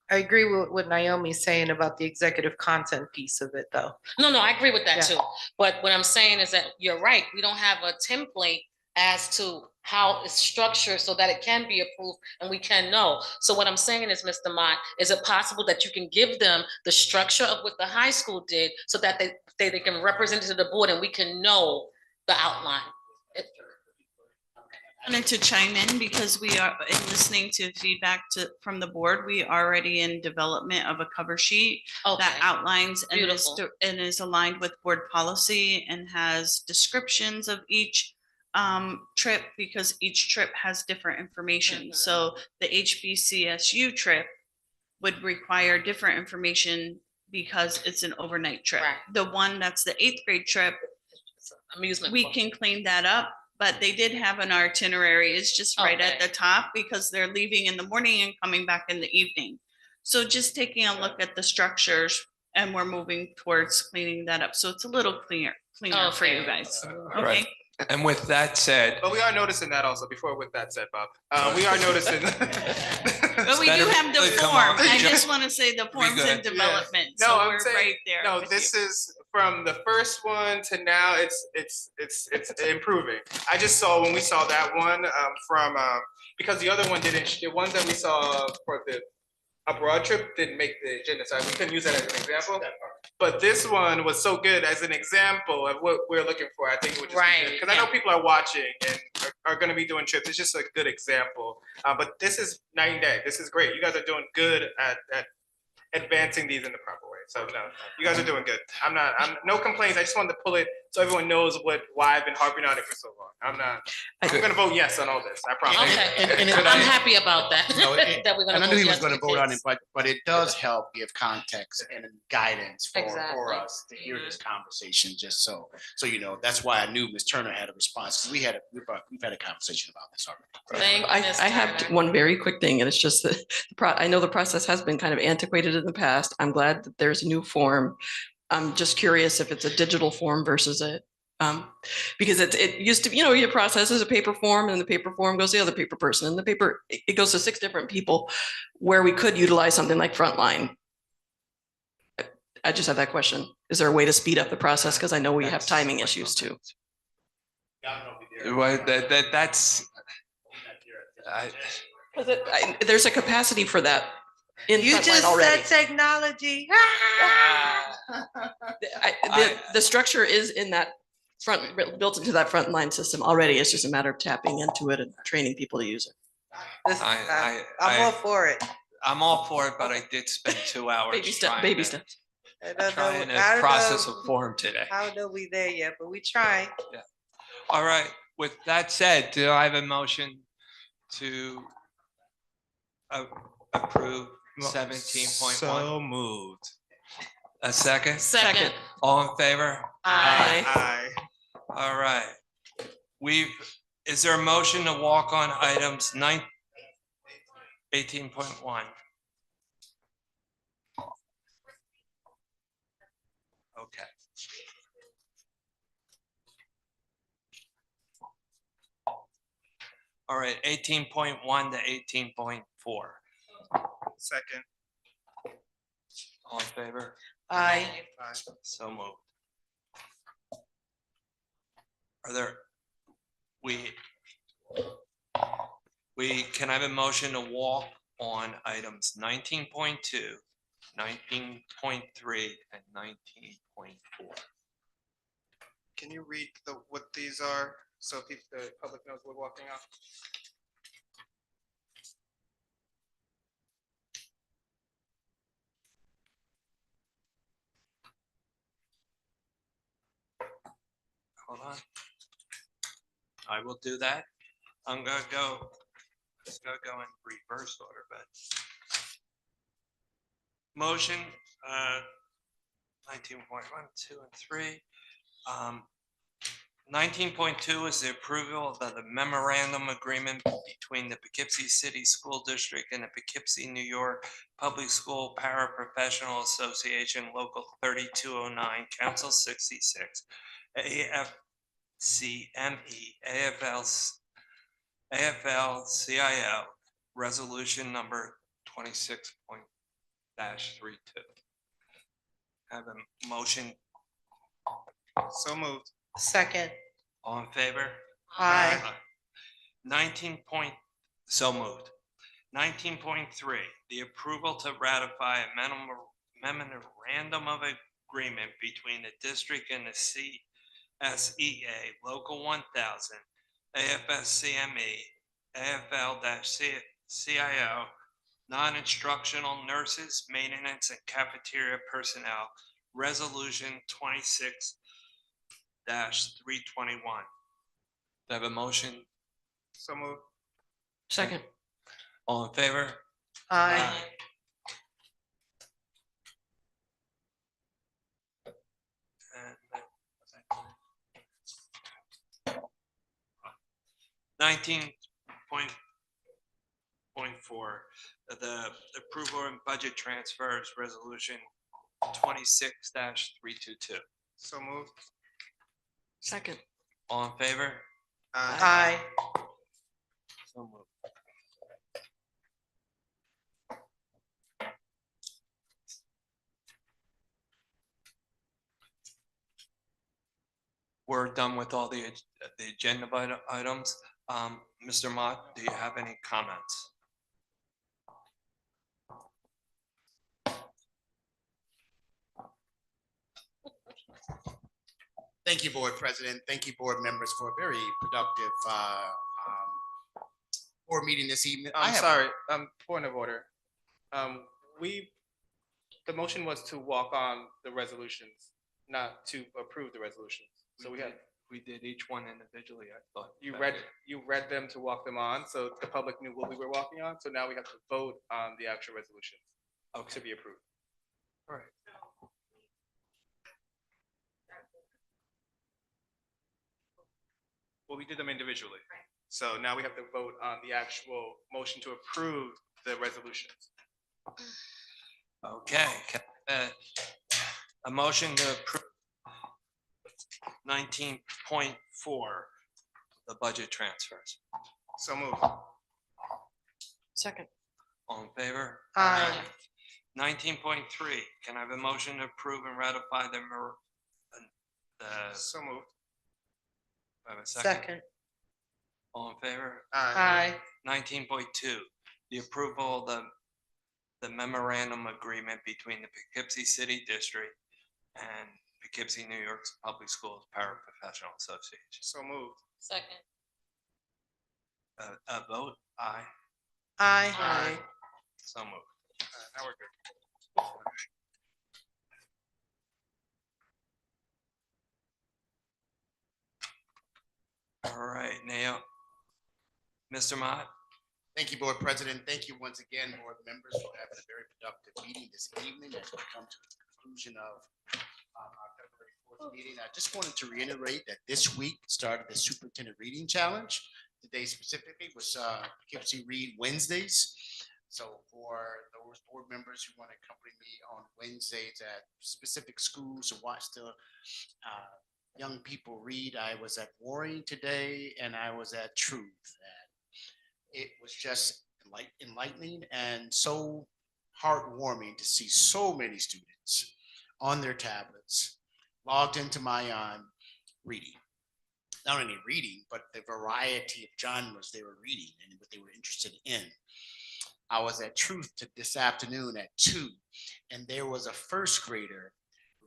I agree with what Naomi's saying about the executive content piece of it, though. No, I agree with that Yeah. too. But what I'm saying is that you're right. We don't have a template as to how it's structured so that it can be approved and we can know. So what I'm saying is, Mr. Mott, is it possible that you can give them the structure of what the high school did so that they can represent it to the board and we can know the outline? Wanted to chime in because we are, in listening to feedback from the board, we are already in development of a cover sheet that Okay. outlines and Beautiful. is aligned with board policy and has descriptions of each trip, because each trip has different information. So the HBCSU trip would require different information because it's an overnight trip. Right. The one that's the 8th grade trip, Amusement. we park. can clean that up, but they did have an itinerary. It's just right at Okay. the top because they're leaving in the morning and coming back in the evening. So just taking a look at the structures, and we're moving towards cleaning that up. So it's a little cleaner for you Okay. guys. Right. Okay. And with that said, But we are noticing that also, before with that said, Bob, we are noticing. But we do better have the really come form. on. I just want to say the form's in good. development. No, So I'm we're saying- right there. No, with this you. is from the first one to now, it's improving. I just saw, when we saw that one, because the other one didn't, the ones that we saw for the abroad trip didn't make the agenda, so we couldn't use that as an example. But this one was so good as an example of what we're looking for. I think it would just be good. Right, Because I know people are watching and are gonna be doing trips. It's just a good example. But this is night and day. This is great. You guys are doing good at advancing these in the proper way. So no, you guys are doing good. I'm no complaints. I just wanted to pull it so everyone knows why I've been harping on it for so long. I'm gonna vote yes on all this. I promise. Okay. And I'm happy about that. No, That we're gonna And I knew vote he was yes gonna for vote on it, kids. but it does help give context and guidance for Exactly. us to hear this conversation, just so you know. That's why I knew Ms. Turner had a response. We've had a conversation about this already. Thank you, I Ms. have Turner. one very quick thing, and it's just that I know the process has been kind of antiquated in the past. I'm glad that there's a new form. I'm just curious if it's a digital form versus because it used to, your process is a paper form, and the paper form goes to the other paper person, and the paper, it goes to 6 different people, where we could utilize something like Frontline. I just have that question. Is there a way to speed up the process? Because I know we have timing issues too. well, that's. There's a capacity for that in You Frontline just already. said technology. The structure is in that built into that Frontline system already. It's just a matter of tapping into it and training people to use it. I'm all for it. I'm all for it, but I did spend 2 hours Baby steps. trying to process a form today. I don't know we there yet, but we try. All right, with that said, do I have a motion to approve 17.1? So moved. A second? Second. All in favor? Aye. All right. Is there a motion to walk on items 18.1? Okay. All right, 18.1 to 18.4. Second. All in favor? Aye. So moved. Are there, can I have a motion to walk on items 19.2, 19.3, and 19.4? Can you read what these are so the public knows we're walking off? Hold on. I will do that. I'm gonna go, let's go in reverse order, but. Motion, 19.1, 2, and 3. 19.2 is the approval of the memorandum agreement between the Poughkeepsie City School District and the Poughkeepsie, New York Public School Paraprofessional Association, Local 3209, Council 66, AFCME, AFL-CIO, Resolution number 26.-32. Have a motion. So moved. Second. All in favor? Aye. 19 point, so moved. 19.3, the approval to ratify a memorandum of agreement between the district and the CSEA Local 1000 AFSCME, AFL-CIO, non-instructional nurses, maintenance, and cafeteria personnel, Resolution 26-321. Do I have a motion? So moved. Second. All in favor? Aye. And 19.4, the approval and budget transfers, Resolution 26-322. So moved. Second. All in favor? Aye. So moved. We're done with all the agenda items. Mr. Mott, do you have any comments? Thank you, Board President. Thank you, board members, for a very productive board meeting this evening. I'm sorry, point of order. The motion was to walk on the resolutions, not to approve the resolutions. So we did each one individually, I thought. you read them to walk them on, so the public knew what we were walking on. So now we have to vote on the actual resolutions to be approved. All right. Well, we did them individually. So now we have to vote on the actual motion to approve the resolutions. Okay, a motion to approve 19.4, the budget transfers. So moved. Second. All in favor? Aye. 19.3, can I have a motion to approve and ratify the So moved. I have a second? Second. All in favor? Aye. 19.2, the approval of the memorandum agreement between the Poughkeepsie City District and Poughkeepsie, New York's Public Schools Paraprofessional Association. So moved. Second. A vote? Aye. Aye. So moved. Now we're good. All right, now, Mr. Mott? Thank you, Board President. Thank you once again, board members, for having a very productive meeting this evening as we come to the conclusion of our February 4th meeting. I just wanted to reiterate that this week started the Superintendent Reading Challenge. Today specifically was Poughkeepsie Read Wednesdays. So for those board members who want to accompany me on Wednesdays at specific schools to watch the young people read, I was at Warring today and I was at Truth. And it was just enlightening and so heartwarming to see so many students on their tablets logged into Mayan reading. Not only reading, but the variety of genres they were reading and what they were interested in. I was at Truth this afternoon at 2, and there was a first grader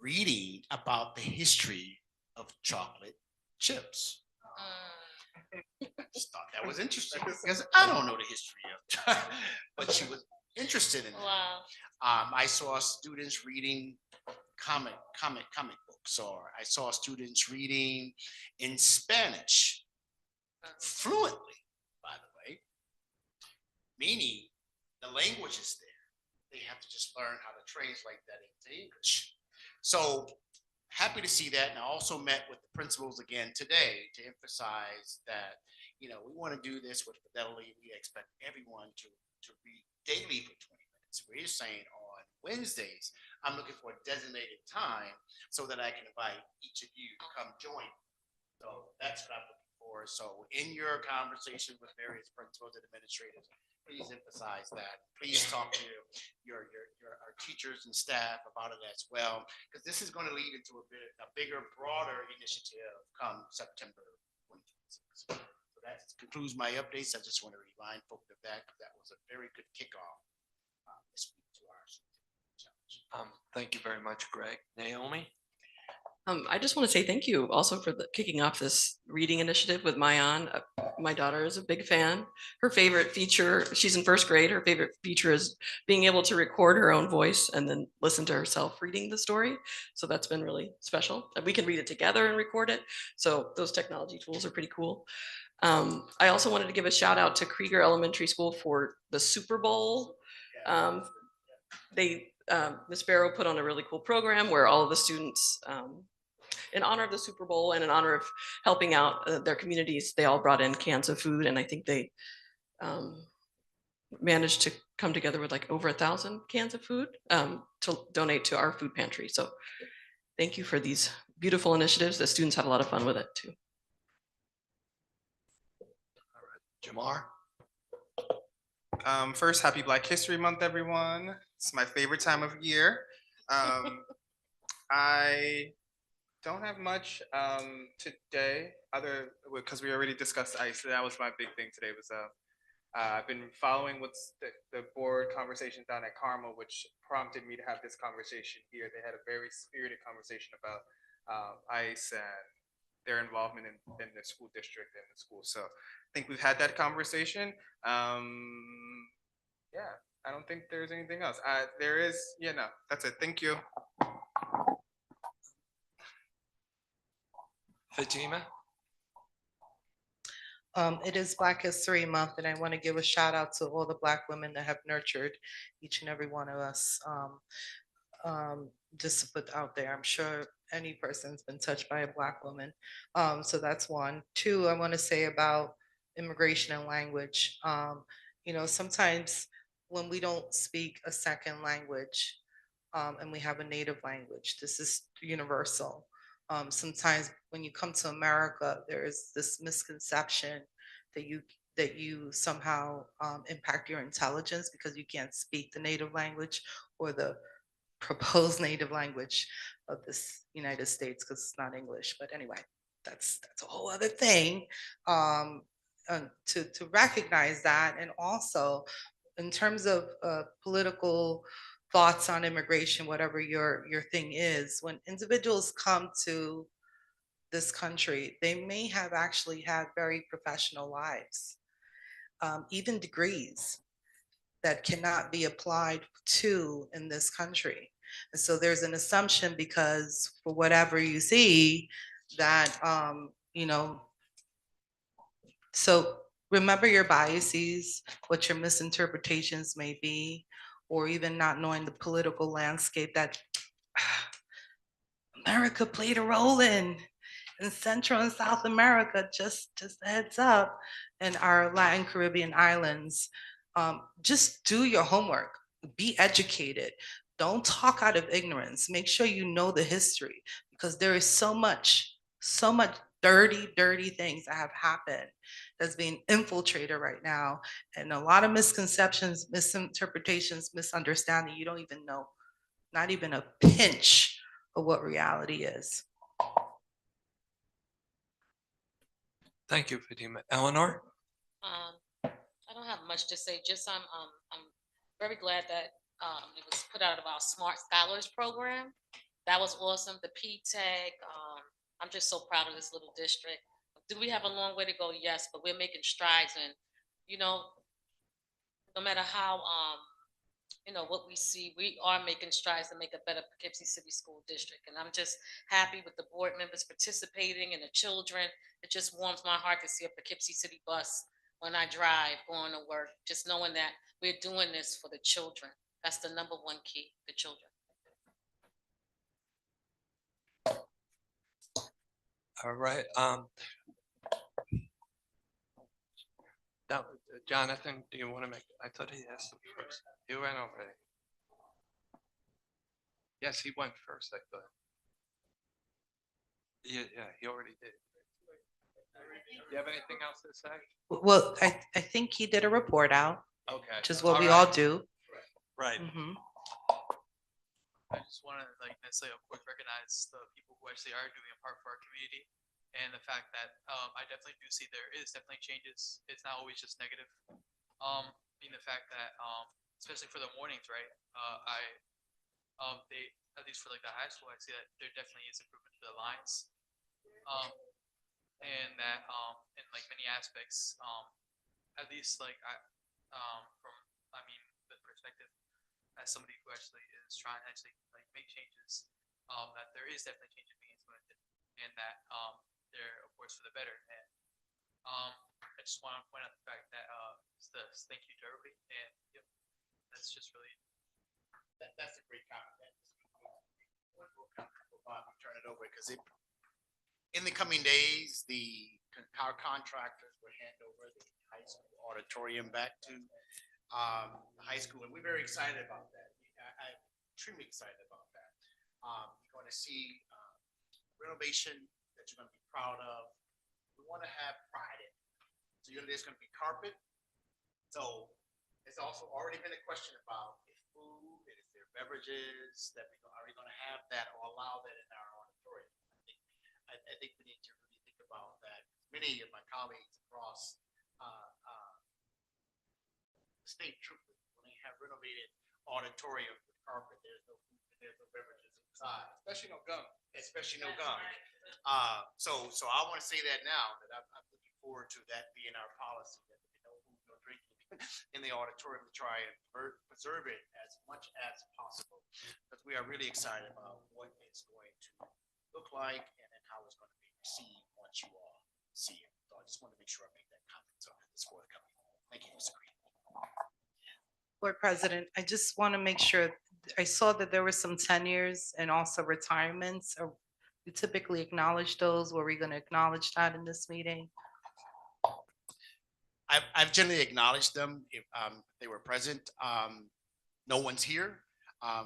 reading about the history of chocolate chips. I just thought that was interesting because I don't know the history of, but she was interested in it. Wow. I saw students reading comic books, or I saw students reading in Spanish fluently, by the way, meaning the language is there. They have to just learn how to translate that into English. So happy to see that. And I also met with the principals again today to emphasize that, we want to do this with fidelity. We expect everyone to read daily for 20 minutes. We're saying on Wednesdays, I'm looking for a designated time so that I can invite each of you to come join. So that's what I'm looking for. So in your conversation with various principals and administrators, please emphasize that. Please talk to our teachers and staff about it as well, because this is going to lead into a bigger, broader initiative come September 2026. So that concludes my updates. I just want to remind folks of that. That was a very good kickoff this week to our challenge. Thank you very much, Greg. Naomi? I just want to say thank you also for kicking off this reading initiative with Mayan. My daughter is a big fan. Her favorite feature, she's in first grade, her favorite feature is being able to record her own voice and then listen to herself reading the story. So that's been really special. And we can read it together and record it. So those technology tools are pretty cool. I also wanted to give a shout out to Krieger Elementary School for the Super Bowl. Ms. Barrow put on a really cool program where all of the students, in honor of the Super Bowl and in honor of helping out their communities, they all brought in cans of food, and I think they managed to come together with like over 1,000 cans of food to donate to our food pantry. So thank you for these beautiful initiatives. The students had a lot of fun with it too. Jamar. First, happy Black History Month, everyone. It's my favorite time of year. I don't have much today, because we already discussed ICE. That was my big thing today. Was I've been following what's the board conversation down at Carmel, which prompted me to have this conversation here. They had a very spirited conversation about ICE and their involvement in the school district and the school. So I think we've had that conversation. Yeah, I don't think there's anything else. There is, no, that's it. Thank you. Fatima? It is Black History Month, and I want to give a shout out to all the Black women that have nurtured each and every one of us. Just to put out there, I'm sure any person's been touched by a Black woman. So that's one. Two, I want to say about immigration and language. Sometimes when we don't speak a second language and we have a native language, this is universal. Sometimes when you come to America, there is this misconception that you somehow impact your intelligence because you can't speak the native language or the proposed native language of this United States, because it's not English. But anyway, that's a whole other thing. To recognize that, and also in terms of political thoughts on immigration, whatever your thing is, when individuals come to this country, they may have actually had very professional lives, even degrees that cannot be applied to in this country. And so there's an assumption, because for whatever you see that, so remember your biases, what your misinterpretations may be, or even not knowing the political landscape that America played a role in Central and South America, just a heads up, and our Latin Caribbean islands. Just do your homework, be educated. Don't talk out of ignorance. Make sure you know the history, because there is so much dirty things that have happened that's being infiltrated right now, and a lot of misconceptions, misinterpretations, misunderstanding. You don't even know, not even a pinch of what reality is. Thank you, Fatima. Eleanor? I don't have much to say, just I'm very glad that it was put out of our Smart Scholars program. That was awesome. The P-TEC, I'm just so proud of this little district. Do we have a long way to go? Yes, but we're making strides, and no matter how what we see, we are making strides to make a better Poughkeepsie City School District. And I'm just happy with the board members participating and the children. It just warms my heart to see a Poughkeepsie City bus when I drive going to work, just knowing that we're doing this for the children. That's the number one key, the children. All right. Now, Jonathan, do you want to make? I thought he asked him first. He went already. Yes, he went first, I thought. Yeah, he already did. Do you have anything else to say? Well, I think he did a report out, Okay. which is what we all do. Right. Mhm. I just want to necessarily, of course, recognize the people who actually are doing a part for our community, and the fact that I definitely do see there is definitely changes. It's not always just negative. Being the fact that especially for the mornings, right? at least for like the high school, I see that there definitely is improvement to the lines. And that in like many aspects, at least like from the perspective as somebody who actually is trying to actually like make changes, that there is definitely changes being implemented, and that they're of course for the better. And I just want to point out the fact that thank you to everybody, and yep, that's just really That's a great comment. I'll turn it over because in the coming days, our contractors will hand over the high school auditorium back to the high school, and we're very excited about that. I'm extremely excited about that. You're going to see renovation that you're going to be proud of. We want to have pride in it. So there's going to be carpet. So there's also already been a question about if food and if there are beverages that are we going to have that or allow that in our auditorium. I think we need to really think about that. Many of my colleagues across the state, truthfully, when they have renovated auditorium with carpet, there's no food, there's no beverages inside, especially no gum. So I want to say that now that I'm looking forward to that being our policy, that no food, no drinking in the auditorium, to try and preserve it as much as possible, because we are really excited about what it's going to look like and then how it's going to be received once you all see it. So I just want to make sure I make that comment. So it's forthcoming. Thank you, Mr. Green. Board President, I just want to make sure, I saw that there were some tenures and also retirements. We typically acknowledge those. Were we going to acknowledge that in this meeting? I've generally acknowledged them if they were present. No one's here.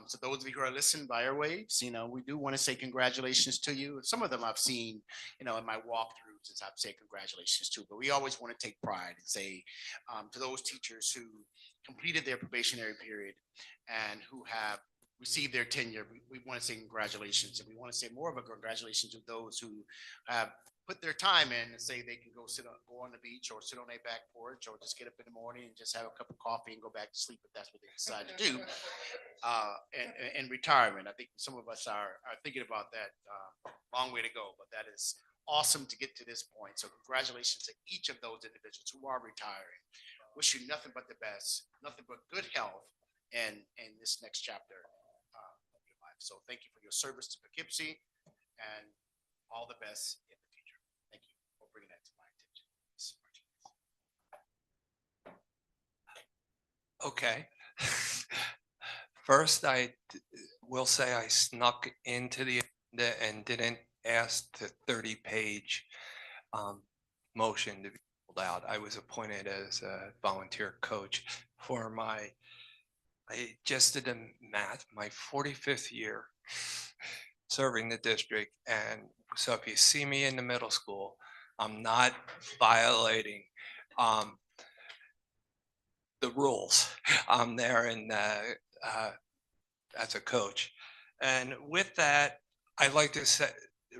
So those of you who are listening by airwaves, we do want to say congratulations to you. Some of them I've seen, in my walkthroughs, as I've said congratulations to, but we always want to take pride and say to those teachers who completed their probationary period and who have received their tenure, we want to say congratulations. And we want to say more of a congratulations to those who have put their time in and say they can go on the beach or sit on a back porch or just get up in the morning and just have a cup of coffee and go back to sleep if that's what they decide to do. And retirement. I think some of us are thinking about that. Long way to go, but that is awesome to get to this point. So congratulations to each of those individuals who are retiring. Wish you nothing but the best, nothing but good health and this next chapter of your life. So thank you for your service to Poughkeepsie and all the best in the future. Thank you for bringing that to my attention. Okay. First, I will say I snuck into the agenda and didn't ask the 30-page motion to be pulled out. I was appointed as a volunteer coach for I just did the math, my 45th year serving the district. And so if you see me in the middle school, I'm not violating the rules. I'm there as a coach. And with that, I'd like to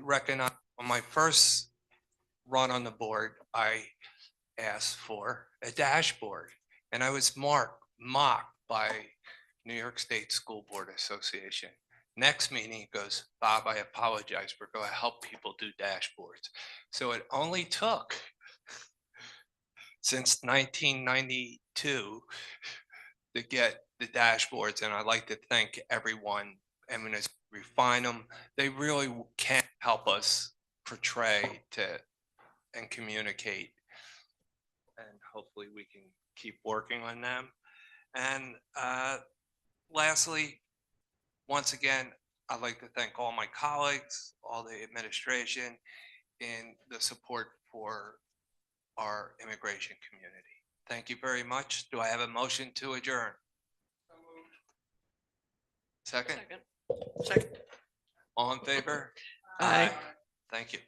recognize on my first run on the board, I asked for a dashboard, and I was mocked by New York State School Board Association. Next meeting, it goes, Bob, I apologize. We're going to help people do dashboards. So it only took since 1992 to get the dashboards, and I'd like to thank everyone. I'm going to refine them. They really can help us portray and communicate, and hopefully we can keep working on them. And lastly, once again, I'd like to thank all my colleagues, all the administration, and the support for our immigration community. Thank you very much. Do I have a motion to adjourn? Second? Second. All in favor? Aye. Thank you.